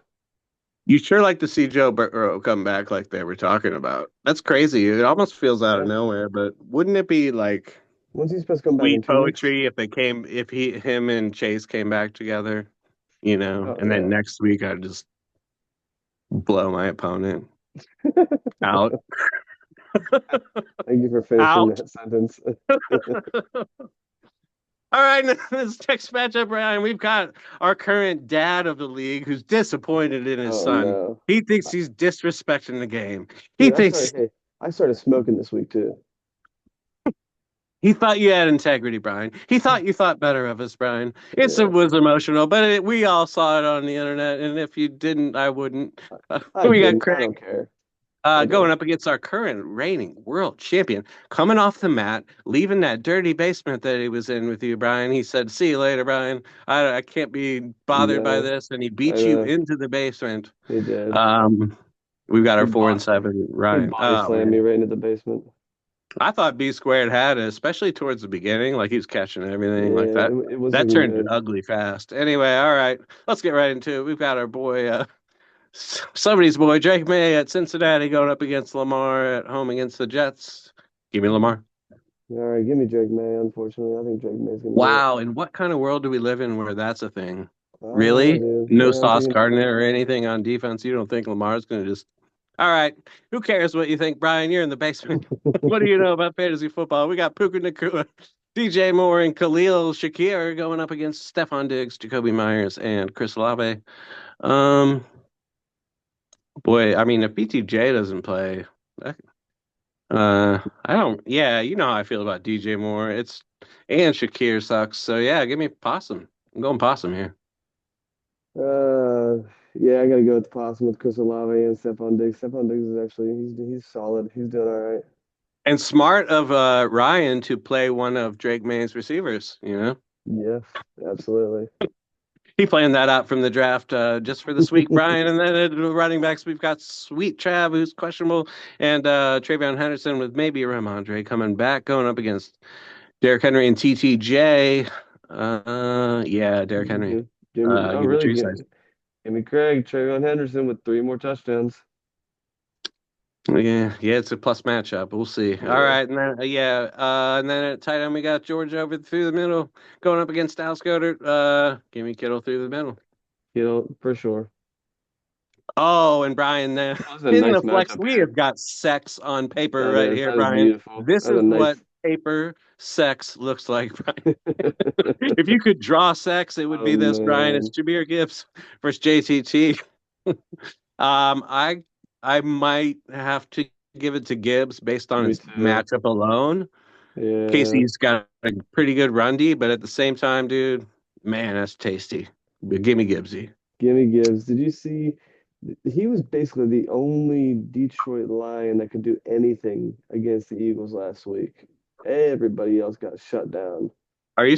You sure like to see Joe Burrow come back like they were talking about. That's crazy. It almost feels out of Yeah. nowhere, but wouldn't it be like When's he supposed to come back in sweet 2 weeks? poetry if him and Chase came back together, Oh and then yeah. next week I'd just blow my opponent out, Thank you for finishing out. that sentence. All right, this next matchup, Ryan, we've got our current dad of the league who's disappointed in his Oh son. no. He thinks he's disrespecting the game. He Dude, thinks I started smoking this week too. he thought you had integrity, Brian. He thought you thought better of us, Brian. Yeah. Was emotional, but we all saw it on the internet, and if you didn't, I wouldn't. I We got didn't. I Craig don't care. I going don't. up against our current reigning world champion, coming off the mat, leaving that dirty basement that he was in with you, Brian. He said, "See you later, Brian. I can't be bothered by No, this," and he I beat you know. into the basement. He did. Um, we've got He our four bought and seven, he Ryan. body Oh slammed me man, right into the basement. I thought B squared had it, especially towards the beginning, like he was catching everything like Yeah, that. it was That looking turned good. ugly fast. Anyway, all right, let's get right into it. We've got our boy, somebody's boy, Drake May at Cincinnati going up against Lamar at home against the Jets. Give me Lamar. All right, give me Drake May. Unfortunately, I think Drake May's gonna get it. Wow, in what kind of world do we live in where that's a thing? I don't know, Really? dude. No Yeah, I'm Sauce taking Drake Gardner or May. anything on defense? You don't think Lamar's going to just. All right. Who cares what you think, Brian? You're in the basement. What do you know about fantasy football? We got Puka Nakua, DJ Moore, and Khalil Shakir going up against Stephon Diggs, Jacoby Myers, and Chris Olave. Um, boy, I mean, if BTJ doesn't play, that, I don't. Yeah, you know how I feel about DJ Moore. It's and Shakir sucks. So yeah, give me Possum. I'm going Possum here. Uh, yeah, I gotta go with the possum with Chris Olave and Stephon Diggs. Stephon Diggs is actually he's solid. He's doing all right. And smart of Ryan to play one of Drake May's receivers. You know, Yes, absolutely. he planned that out from the draft just for this week, Brian. And then at the running backs, we've got Sweet Trav, who's questionable, and Travion Henderson with maybe Ramondre coming back, going up against Derrick Henry and TTJ. Yeah, Derrick Henry. Give me, oh Give me really? tree size. Give me Craig, Trayvon Henderson with three more touchdowns. Yeah, yeah, it's a plus matchup. We'll see. All Yeah, right, and then and then at tight end we got George over through the middle, going up against Dallas Goedert. Give me Kittle through the middle. for sure. Oh, and Brian, Oh, that's a in nice the flex, matchup we here. have got sex on paper That right is here, that is Brian. beautiful. This That's is a what nice. paper sex looks like, Brian. If you could draw sex, it would Oh be this, Brian. It's man, Jameer Gibbs versus JTT. Um, I I might have to give it to Gibbs based on me his too. matchup alone. Yeah, Casey's got a pretty good run D, but at the same time, dude, man, that's tasty. But give me Gibbsy. Gimme Gibbs. Did you see? He was basically the only Detroit Lion that could do anything against the Eagles last week. Everybody else got shut down. Are you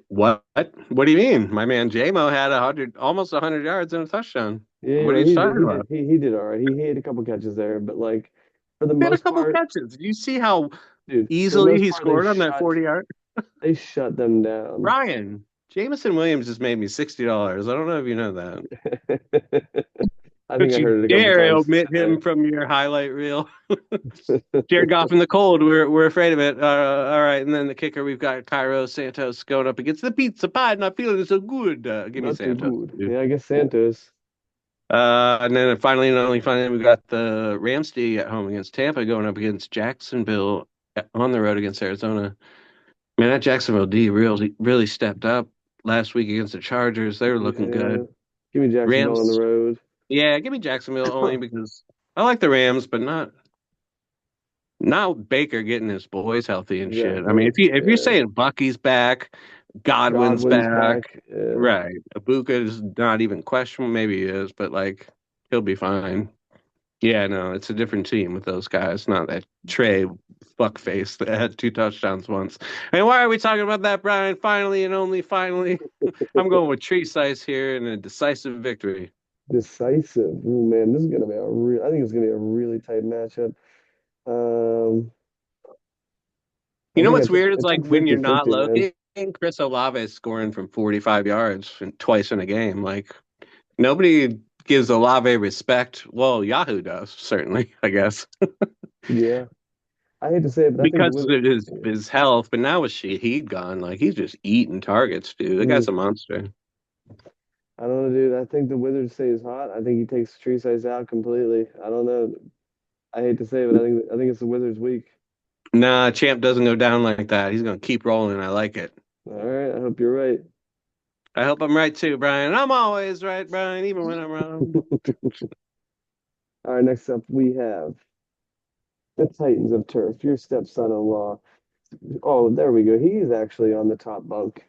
what? What do you mean? My man JMO had 100, almost 100 yards and a touchdown. Yeah, What are no, you he did. talking He did. about? He did all right. He had a couple catches there, but like for the He had a most couple part, catches. Did you see how dude, for the easily most he part, scored on that 40 yard? they shut them down. Brian, Jameson Williams just made me $60. I don't know if you know that. I think Don't I you heard it a couple dare times omit today. him from your highlight reel. Jared Goff in the cold. We're afraid of it. All right, and then the kicker we've got Cairo Santos going up against the pizza pie. Not feeling so good. Give me Not too Santos, good. dude. Yeah, I guess Santos. And then finally, and only finally, we got the Ramsey at home against Tampa, going up against Jacksonville on the road against Arizona. Man, that Jacksonville D really stepped up last week against the Chargers. They were looking Yeah. good. Give me Jacksonville on the Rams, road. yeah, give me Jacksonville only because I like the Rams, but not Baker getting his boys healthy and shit. I mean, Exactly. if you're Yeah. saying Bucky's back, Godwin's Godwin's back, back. Yeah. right? Ibuka is not even questionable. Maybe he is, but like he'll be fine. Yeah, no, it's a different team with those guys. Not that Trey fuckface that had 2 touchdowns once. And why are we talking about that, Brian? Finally and only finally, I'm going with Tree Size here in a decisive victory. Decisive. Oh man, this is gonna be a real. I think it's gonna be a really tight matchup. Um, You I know think what's weird? It's it's like like when you're not 50-50, man. looking, Chris Olave is scoring from 45 yards twice in a game. Like nobody gives Olave respect. Well, Yahoo does certainly, I guess, Yeah, I hate to say it, but I think the because Wizards. of his health. But now with Shaheed gone, like he's just eating targets, dude. The guy's Mm, a monster. I don't know, dude. I think the Wizards say he's hot. I think he takes Tree Size out completely. I don't know. I hate to say it, but I think it's the Wizards' week. Nah, Champ doesn't go down like that. He's gonna keep rolling. I like it. All right, I hope you're right. I hope I'm right too, Brian. I'm always right, Brian, even when I'm wrong. All right, next up we have the Titans of Turf. Your stepson-in-law. Oh, there we go. He's actually on the top bunk.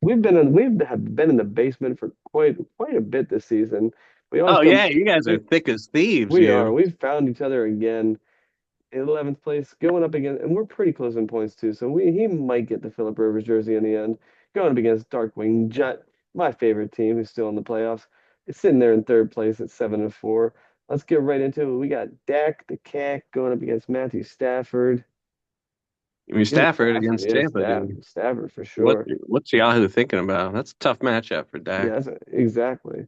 We've have been in the basement for quite a bit this season. We always Oh come yeah, you guys are we thick as thieves, we are. you. We've found each other again in 11th place, going up against, and we're pretty close in points too. So he might get the Philip Rivers jersey in the end. Going up against Darkwing Jet, my favorite team, who's still in the playoffs. It's sitting there in third place at 7-4. Let's get right into it. We got Dak the Cat going up against Matthew Stafford. I mean Give me Stafford Stafford. against Yeah, Tampa, dude. Stafford for What sure. what's Yahoo thinking about? That's a tough matchup for Yeah, Dak. exactly.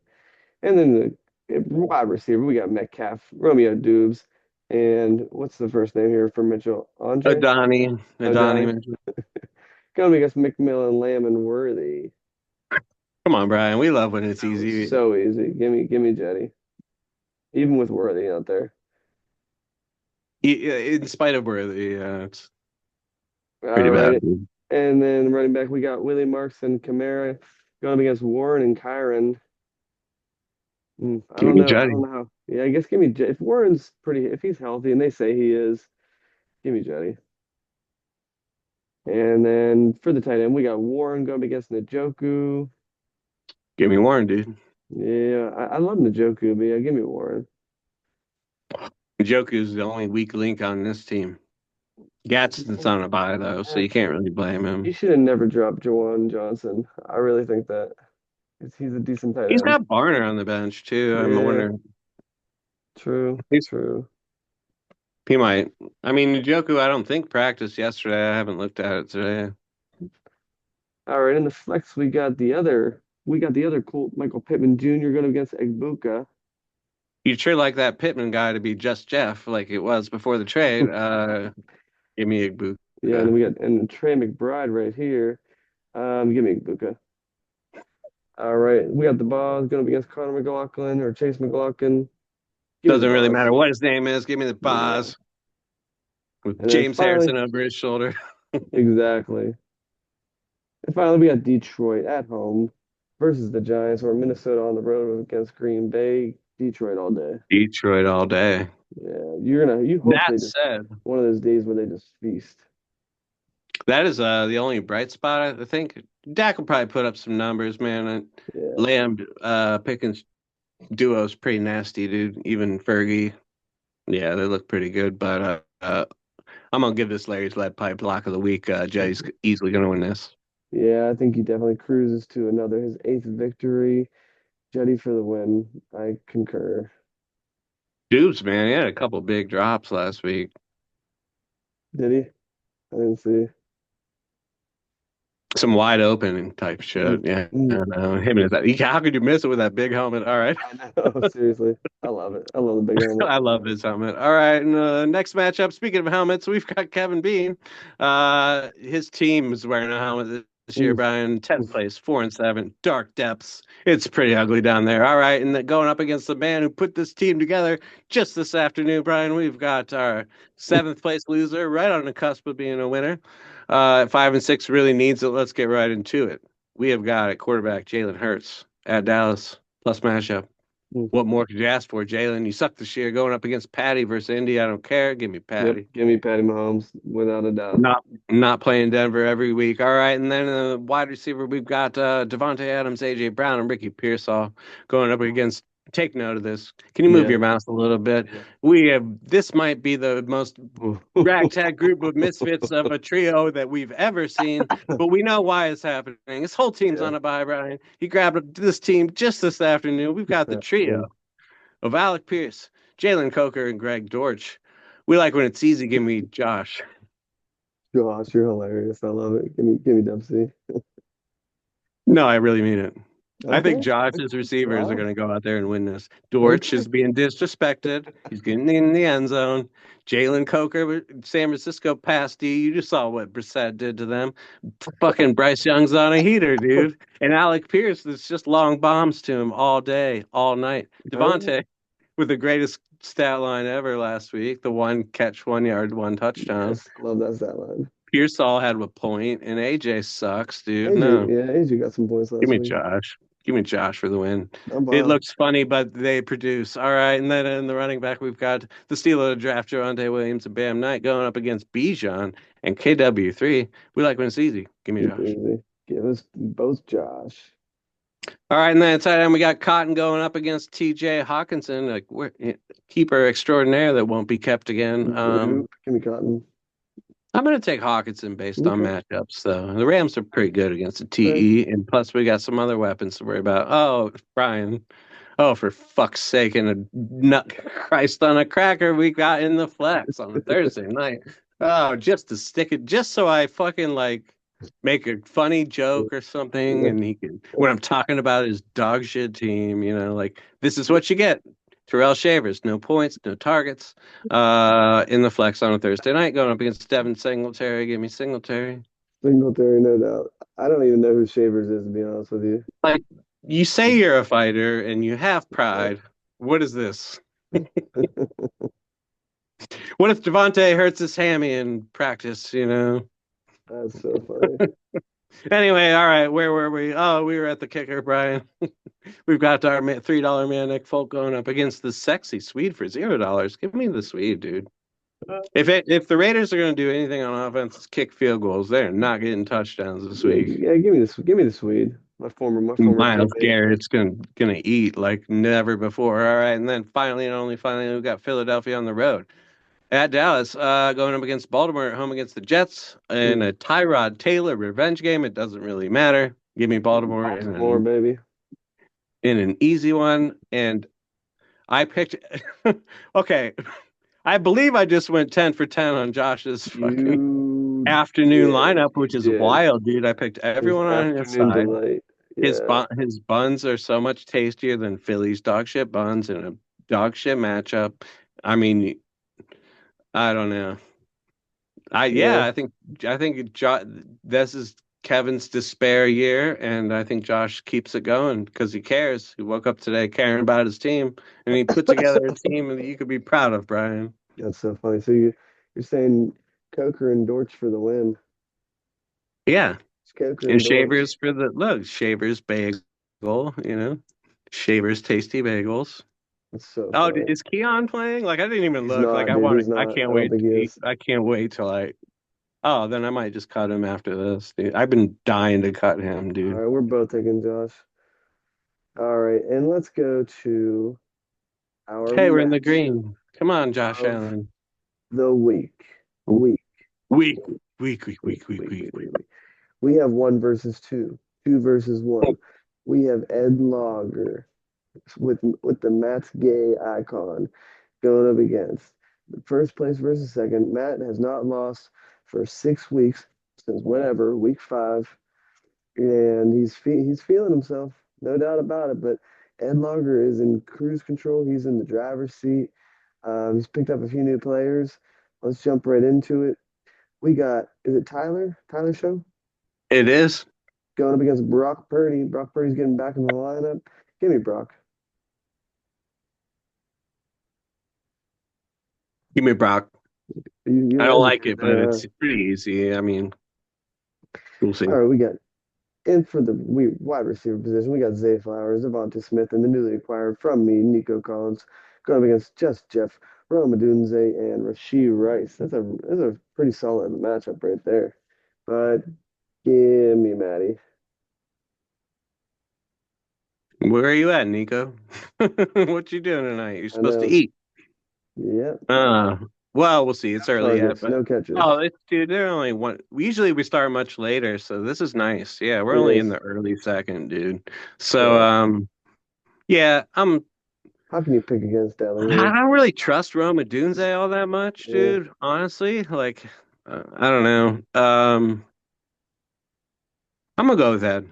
And then the wide receiver, we got Metcalf, Romeo Dubes, and what's the first name here for Mitchell? Andre? Adani. Johnny. Mitchell. Going against McMillan, Lamb, and Worthy. Come on, Brian. We love when it's So easy. so easy. Give me Jetty. Even with Worthy out there. In spite of where it's All pretty bad. right. And then running back, we got Willie Marks and Kamara going up against Warren and Kyron. I Give don't me know. I Juddy. don't know how. Yeah, I guess give me if Warren's pretty if he's healthy and they say he is. Give me Jetty. And then for the tight end, we got Warren going against Njoku. Give me Warren, dude. Yeah, I love Njoku, but yeah, give me Warren. Joku's the only weak link on this team. Gadsden's on a bye though, so Eh, you can't really blame you him. should have never dropped Jawan Johnson. I really think that. 'Cause he's a decent tight He's end. got Barner on the bench too. I'm Yeah, wondering. true, He's, true. he might. I mean, Njoku, I don't think practiced yesterday. I haven't looked at it today. All right, in the flex, we got the other cool Michael Pittman Jr. going against Egbuka. You'd sure like that Pittman guy to be just Jeff, like it was before the trade. Give me Yeah, and then Ibuka. we got Trey McBride right here. Give me Egbuka. All right, we got the Boz going up against Connor McLaughlin or Chase McLaughlin. Give me the Doesn't really Boz. matter what his name is. Give me the Yeah, Boz with and then James Harrison finally, over his shoulder. exactly. And finally, we got Detroit at home versus the Giants, or Minnesota on the road against Green Bay. Detroit all day. Detroit all day. Yeah, you hope That they just said, one of those days where they just feast. that is the only bright spot. I think Dak will probably put up some numbers, man. And Yeah. Lamb Pickens duo is pretty nasty, dude. Even Fergie, yeah, they look pretty good. But I'm gonna give this Larry's lead pipe lock of the week. Jay's easily gonna win this. Yeah, I think he definitely cruises to his eighth victory. Jetty for the win. I concur. Dubes, man, he had a couple big drops last week. Did he? I didn't see. Some wide open type Mm, shit. Yeah, I mm. don't know. Him and his, how could you miss it with that big helmet? All right. I know, seriously. I love it. I love the big helmet. I love his helmet. All right, and next matchup. Speaking of helmets, we've got Kevin Bean. His team is wearing a helmet this year, Oof, Brian. 10th oof. place, 4-7, dark depths. It's pretty ugly down there. All right, and going up against the man who put this team together just this afternoon, Brian. We've got our 7th place loser, right on the cusp of being a winner. 5-6 really needs it. Let's get right into it. We have got at quarterback Jalen Hurts at Dallas plus matchup. Mm. What more could you ask for, Jalen? You suck this year going up against Patty versus Indy. I don't care. Give me Yep, Patty. give me Patty Mahomes without a doubt. Not playing Denver every week. All right, and then wide receiver we've got Devontae Adams, AJ Brown, and Ricky Pearsall going up against. Take note of this. Can you move Yeah. your mouse a little bit? Yeah. We have this might be the most Oof. ragtag group of misfits of a trio that we've ever seen, but we know why it's happening. His whole team's Yeah, on a bye, Brian. He grabbed this team just this afternoon. We've got the trio exactly. of Alec Pierce, Jalen Coker, and Greg Dortch. We like when it's easy. Give me Josh. Gosh, you're hilarious. I love it. Give me Dempsey. No, I really mean it. I think Okay. Josh's receivers are Wow. going to go out there and win this. Dortch Okay. is being disrespected. He's getting in the end zone. Jalen Coker, San Francisco passed D. You just saw what Brissett did to them. Fucking Bryce Young's on a heater, dude. And Alec Pierce, it's just long bombs to him all day, all night. All right. Devontae with the greatest stat line ever last week, the one catch, 1 yard, one touchdown. Yes, love that stat line. Pearsall had a point, and AJ sucks, dude. AJ, No, yeah, AJ got some points give last me week. Josh. Give me Josh for the win. I'm It bomb. looks funny, but they produce. All right, and then in the running back, we've got the steal of the draft, Javonte Williams and Bam Knight going up against Bijan and KW3. We like when it's easy. Give me Super Josh. easy. Give us both Josh. All right, and then at tight end, we got Cotton going up against TJ Hawkinson, like keeper extraordinaire that won't be kept again. Nope. Give me Cotton. I'm going to take Hawkinson based on Okay. matchups, though. The Rams are pretty good against the Okay. TE, and plus we got some other weapons to worry about. Oh, Brian. Oh, for fuck's sake, and a nut Christ on a cracker we got in the flex on a Thursday night. Oh, just to stick it, just so I fucking like make a funny joke or something, and he can, when I'm talking about his dog shit team, like this is what you get. Terrell Shavers, no points, no targets. In the flex on a Thursday night, going up against Devin Singletary. Give me Singletary. Singletary, no doubt. I don't even know who Shavers is, to be honest with you. Like you say you're a fighter and you have pride. What is this? What if Devontae hurts his hammy in practice, That's so funny. Anyway, all right, where were we? Oh, we were at the kicker, Brian. We've got our $3 man Nick Folk going up against the sexy Swede for $0. Give me the Swede, dude. If the Raiders are going to do anything on offense, it's kick field goals. They're not getting touchdowns this Yeah, week. yeah, give me the Swede, my former Miles teammate. Garrett's gonna eat like never before. All right, and then finally and only finally we got Philadelphia on the road at Dallas, going up against Baltimore at home against the Jets in Mm, a Tyrod Taylor revenge game. It doesn't really matter. Give me Baltimore Baltimore, baby. in an easy one, and I picked. Okay, I believe I just went 10 for 10 on Josh's fucking You afternoon did, lineup, which you is did. wild, dude. I picked His everyone on his afternoon side. delight. His Yeah, his buns are so much tastier than Philly's dog shit buns in a dog shit matchup. I mean, I don't know. yeah. This is Kevin's despair year, and I think Josh keeps it going because he cares. He woke up today caring about his team, and he put together a team that you could be proud of, Brian. That's so funny. So you're saying Coker and Dortch for the win? Yeah, It's Coker and and Dortch. Shavers for the look. Shavers bagel, Shavers tasty bagels. That's so Oh, funny. is Keon playing? Like I didn't even He's look. Like not, I dude. want He's to. I not. I can't don't wait think to he eat. is. I can't wait till I. Oh, then I might just cut him after this, dude. I've been dying to cut him, All dude. right, we're both taking Josh. All right, and let's go to our Hey, we're in the matchup green. Come on, Josh of Allen. the week. Week, Weak, week, weak, weak, week, weak, weak, week, weak, week, weak. week, week. We have one versus two, two versus one. We have Ed Logger with the Matt's gay icon going up against the first place versus second. Matt has not lost for 6 weeks since whenever week five, and he's feeling himself, no doubt about it. But Ed Longer is in cruise control. He's in the driver's seat. He's picked up a few new players. Let's jump right into it. We got, is it Tyler? Tyler Show It is. going up against Brock Purdy. Brock Purdy's getting back in the lineup. Give me Brock. Give me Brock. You I don't don't like hesitate it, but there, huh? it's pretty easy. I mean, we'll see. All right, we got in for the wide receiver position. We got Zay Flowers, Devonta Smith, and the newly acquired from me, Nico Collins, going up against just Jeff, Rome Odunze, and Rasheed Rice. That's a pretty solid matchup right there. But give me Maddie. Where are you at, Nico? What you doing tonight? You're I supposed to know. eat. Yep. Uh, well, we'll see. No It's early yet, targets, but no catches. oh, it's dude, they're only one. Usually we start much later, so this is nice. Yeah, we're It only in is. the early second, dude. So, Yeah. yeah, How can you pick against Dallas I here? don't really trust Roma Dunze all that much, Yeah. dude. Honestly, like, I don't know. I'm gonna go with that.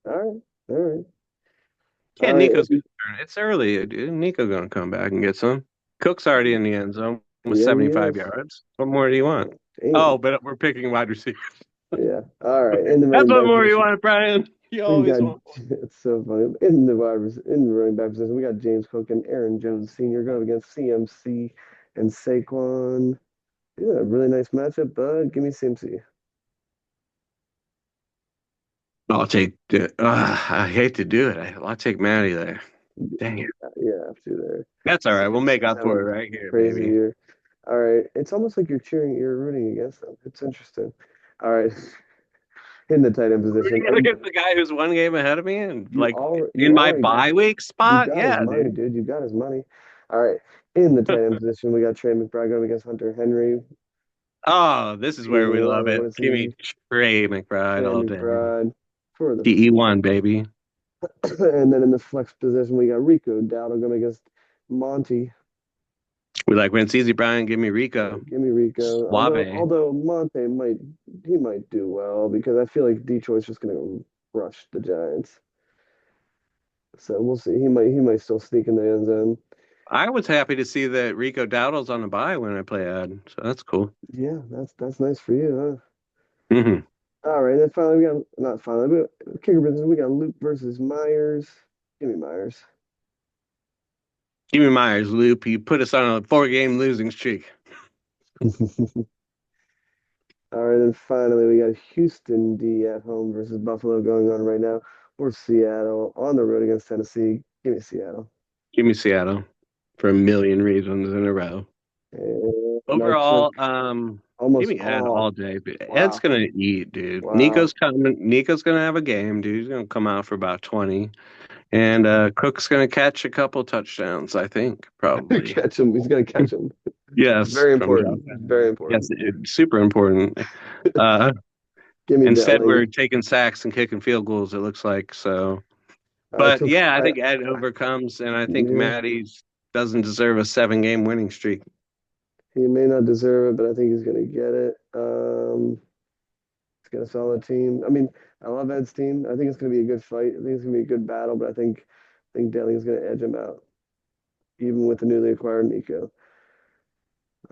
All right. All right. Yeah, All right. Nico's gonna turn. It's early, dude. Nico gonna come back and get some. Cook's already in the end zone with Yeah, he 75 is. yards. What more do you want? Damn. Oh, but we're picking wide receiver. Yeah. All right. In the That's running what back more you position. want, Brian. You We always got want. it's so funny in the running back position. We got James Cook and Aaron Jones Sr. going up against CMC and Saquon. Yeah, a really nice matchup, but give me CMC. I'll take. I hate to do it. I'll take Matty there. Dang it. Yeah, after there. That's all right. We'll make CMC's up for having it a right here, crazy baby. year. All right, it's almost like you're rooting against them. It's interesting. All right, in the tight end position, Rooting against the guy who's one game ahead of me and like you in my already bye week you spot. got his Yeah, money, dude. dude. You got his money. All right, in the tight end position, we got Trey McBride going against Hunter Henry. Oh, this is You where we know, love it. what is Give me he? Trey McBride Trey all day. McBride for the TE1, baby. and then in the flex position, we got Rico Dowdle going against Monty. We like when it's easy, Brian. Give me Rico. Give me Rico. Suave. Although Monte might do well because I feel like Detroit's just going to rush the Giants. So we'll see. He might still sneak in the end zone. I was happy to see that Rico Dowdle's on the bye when I play ad, so that's cool. Yeah, that's nice for you, Hmm. huh? All right, then finally we got not finally, but kicker business. We got Luke versus Myers. Give me Myers. Give me Myers, Loop. You put us on a 4 game losing streak. All right, then finally we got Houston D at home versus Buffalo going on right now, or Seattle on the road against Tennessee. Give me Seattle. Give me Seattle for a million reasons in a row. and I Overall, took give almost me Ed all all. day. Ed's Wow, gonna eat, dude. wow. Nico's gonna have a game, dude. He's gonna come out for about 20. And Cook's gonna catch a couple touchdowns, I think, probably. Catch him. He's gonna catch him. Yes, Very from the important. offense. Very Yes, important. super important. Uh, Give me Instead, Detling. we're taking sacks and kicking field goals, it looks like. So, I but took. yeah, I I think Ed overcomes, and I think yeah. Matty doesn't deserve a 7 game winning streak. He may not deserve it, but I think he's gonna get it. He's got a solid team. I mean, I love Ed's team. I think it's gonna be a good fight. I think it's gonna be a good battle, but I think Detling is gonna edge him out, even with the newly acquired Nico.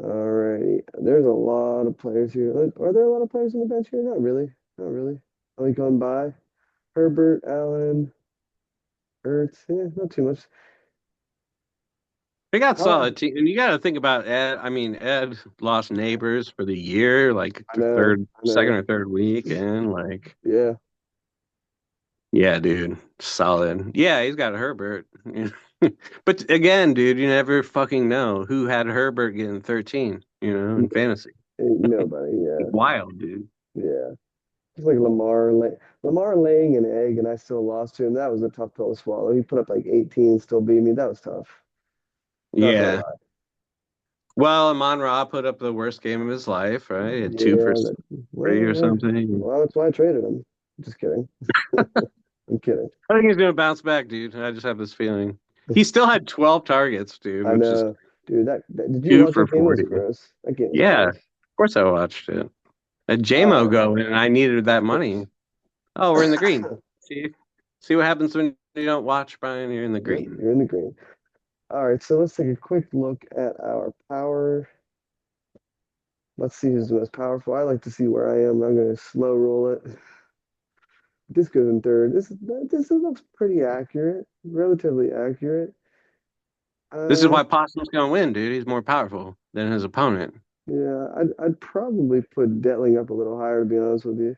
All righty. There's a lot of players here. Are there a lot of players on the bench here? Not really. Not really. Only going by Herbert, Allen, Ertz. Yeah, not too much. They got How? solid team, and you got to think about Ed. I mean, Ed lost neighbors for the year, like I the know. I second know. or third week, and like, Yeah. yeah, dude, solid. Yeah, he's got Herbert. But again, dude, you never fucking know who had Herbert getting 13, in fantasy. Ain't nobody. Yeah. Wild, dude. Yeah. It's like Lamar laying an egg, and I still lost to him. That was a tough pill to swallow. He put up like 18 and still beat me. That was tough. Not gonna Yeah. lie. Well, Amon Ra put up the worst game of his life, right? He had two for Yeah. three or Well, yeah. something. Well, that's why I traded him. Just kidding. I'm kidding. I think he's gonna bounce back, dude. I just have this feeling. He still had 12 targets, dude, I which is know, dude. That did you two watch for that game? It was 40. gross. That game was Yeah, of gross. course I watched it. A JMO Uh, going, and I needed that of money. course. Oh, we're in the green. See, see what happens when you don't watch, Brian. You're in the Yep, green. you're in the green. All right, so let's take a quick look at our power. Let's see who's the most powerful. I like to see where I am. I'm going to slow roll it. This goes in third. This looks pretty accurate, relatively accurate. This is Uh, why Possum's gonna win, dude. He's more powerful than his opponent. yeah, I'd probably put Detling up a little higher to be honest with you.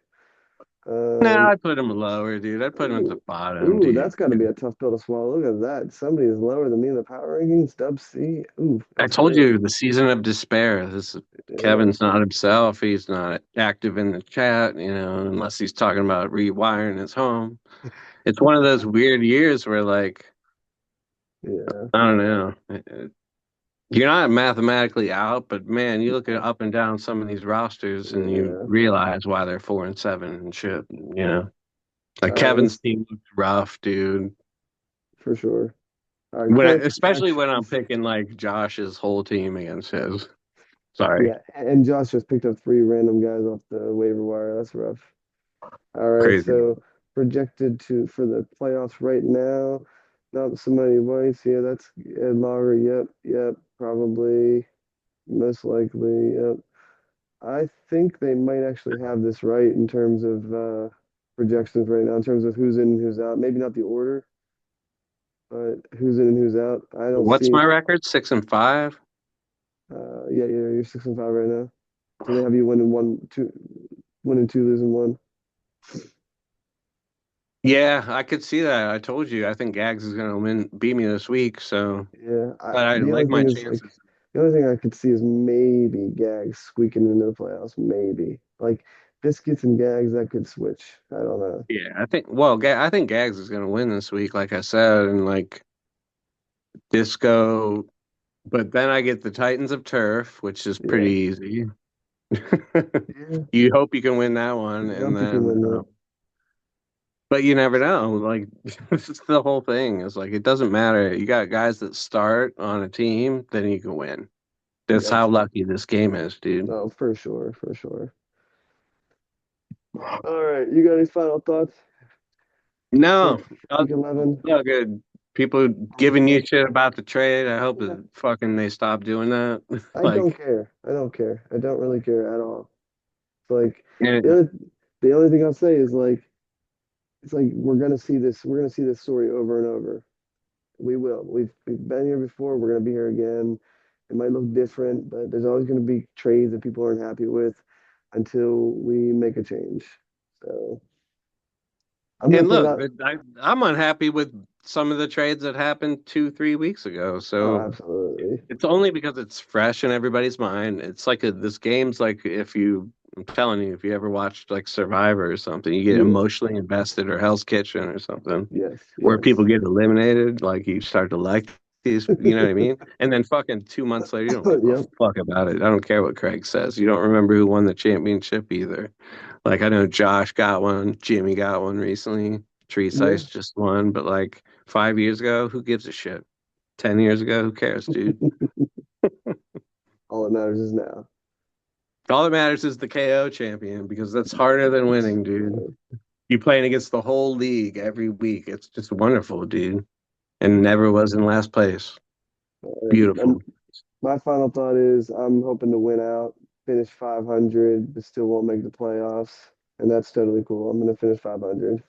No, Um, I'd put him lower, dude. I'd put him at the ooh, bottom, ooh, dude. that's got to be a tough pill to swallow. Look at that. Somebody is lower than me in the power rankings. Dub C. Ooh, I that's told hurt. you the season of despair. Damn. Kevin's not himself. He's not active in the chat, unless he's talking about rewiring his home. It's one of those weird years where, like, Yeah, I don't know. You're not mathematically out, but man, you look at up and down some of these rosters and you yeah, realize why they're 4-7 and shit. All Like right, Kevin's let's team looked rough, dude. for sure. All right, quick Especially when I'm actions. picking like Josh's whole team against his. Sorry, Yeah, and Josh just picked up three random guys off the waiver wire. That's rough. All right, crazy. so projected to for the playoffs right now. Not somebody Weiss. Yeah, that's Ed Lauer. Yep, yep, probably, most likely. Yep. I think they might actually have this right in terms of projections right now, in terms of who's in and who's out. Maybe not the order, but who's in and who's out. I don't What's see. my record? 6-5. Yeah, you're 6-5 right now. So they have you winning one, two, winning two, losing one. Yeah, I could see that. I told you. I think Gags is gonna beat me this week. So, Yeah, but I the like only my thing is like chances. the only thing I could see is maybe Gags squeaking into the playoffs. Maybe like Biscuits and Gags that could switch. I don't know. Yeah, I think. Well, I think Gags is gonna win this week, like I said, and like Disco. But then I get the Titans of Turf, which is pretty Yeah, easy. yeah. You hope you can win that one, I and hope you can then, win that. but you never know. Like this is the whole thing. It's like it doesn't matter. You got guys that start on a team, then you can win. That's how Gotcha. lucky this game is, dude. Oh, for sure, for sure. All right, you got any final thoughts for No, uh, week 11? no good. People giving you Anything? shit about the trade. I hope Yeah, that fucking they stop doing that. I don't Like, care. I don't care. I don't really care at all. It's like the and only the only thing I'll say is like it's like we're gonna see this. We're gonna see this story over and over. We will. We've been here before. We're gonna be here again. It might look different, but there's always gonna be trades that people aren't happy with until we make a change. So I'm gonna and put it look, out. I'm unhappy with some of the trades that happened 2, 3 weeks ago. Oh, So absolutely. it's only because it's fresh in everybody's mind. It's like this game's like if you, I'm telling you, if you ever watched like Survivor or something, you get Yeah. emotionally invested, or Hell's Kitchen or something, Yes. where people Yes. get eliminated, like you start to like these, you know what I mean? And then fucking 2 months later, you don't give a Yep. fuck about it. I don't care what Craig says. You don't remember who won the championship either. Like I know Josh got one, Jimmy got one recently, Treese Yeah. Ice just won, but like 5 years ago, who gives a shit? 10 years ago, who cares, dude? All that matters is now. All that matters is the KO champion because that's harder than Yes. winning, dude. You playing against the whole league every week. It's just wonderful, dude. And never was in last place. And Beautiful. my final thought is I'm hoping to win out, finish 500, but still won't make the playoffs. And that's totally cool. I'm going to finish 500.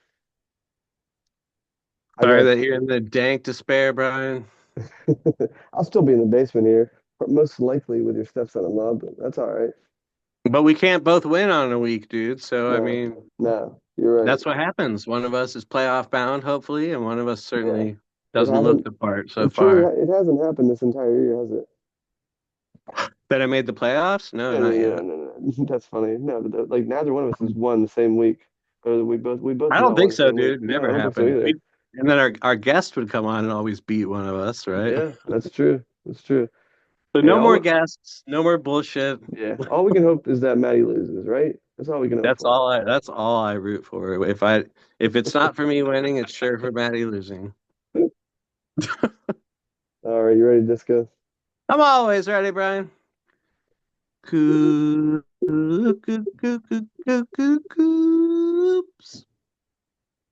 I Sorry got, that you're in the dank despair, Brian. I'll still be in the basement here, most likely with your stepson in law, but that's all right. But we can't both win on a week, dude. So, I No, mean, no, you're right. that's what happens. One of us is playoff bound, hopefully, and one of us Yeah. certainly It doesn't look haven't, the part so it truly, far. it hasn't happened this entire year, has it? That I made the playoffs? No, No, no, not no, yet. no, no, no. That's funny. No, but like neither one of us has won the same week. Or we both I have don't not won think the so, same week. dude. No, I Never don't think so happened. either. And then our guest would come on and always beat one of us, right? Yeah, that's true. That's true. So Hey, no more guests, no more bullshit. all we can hope is that Maddie loses, right? That's all we can hope for. That's all I root for. If it's not for me winning, it's sure for Maddie losing. All right, you ready, Disco? I'm always ready, Brian. Coops.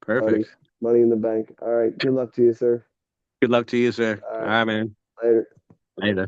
Money, Perfect. money in the bank. All right, good luck to you, sir. Good luck to you, sir. All All right, right, man. later. Later.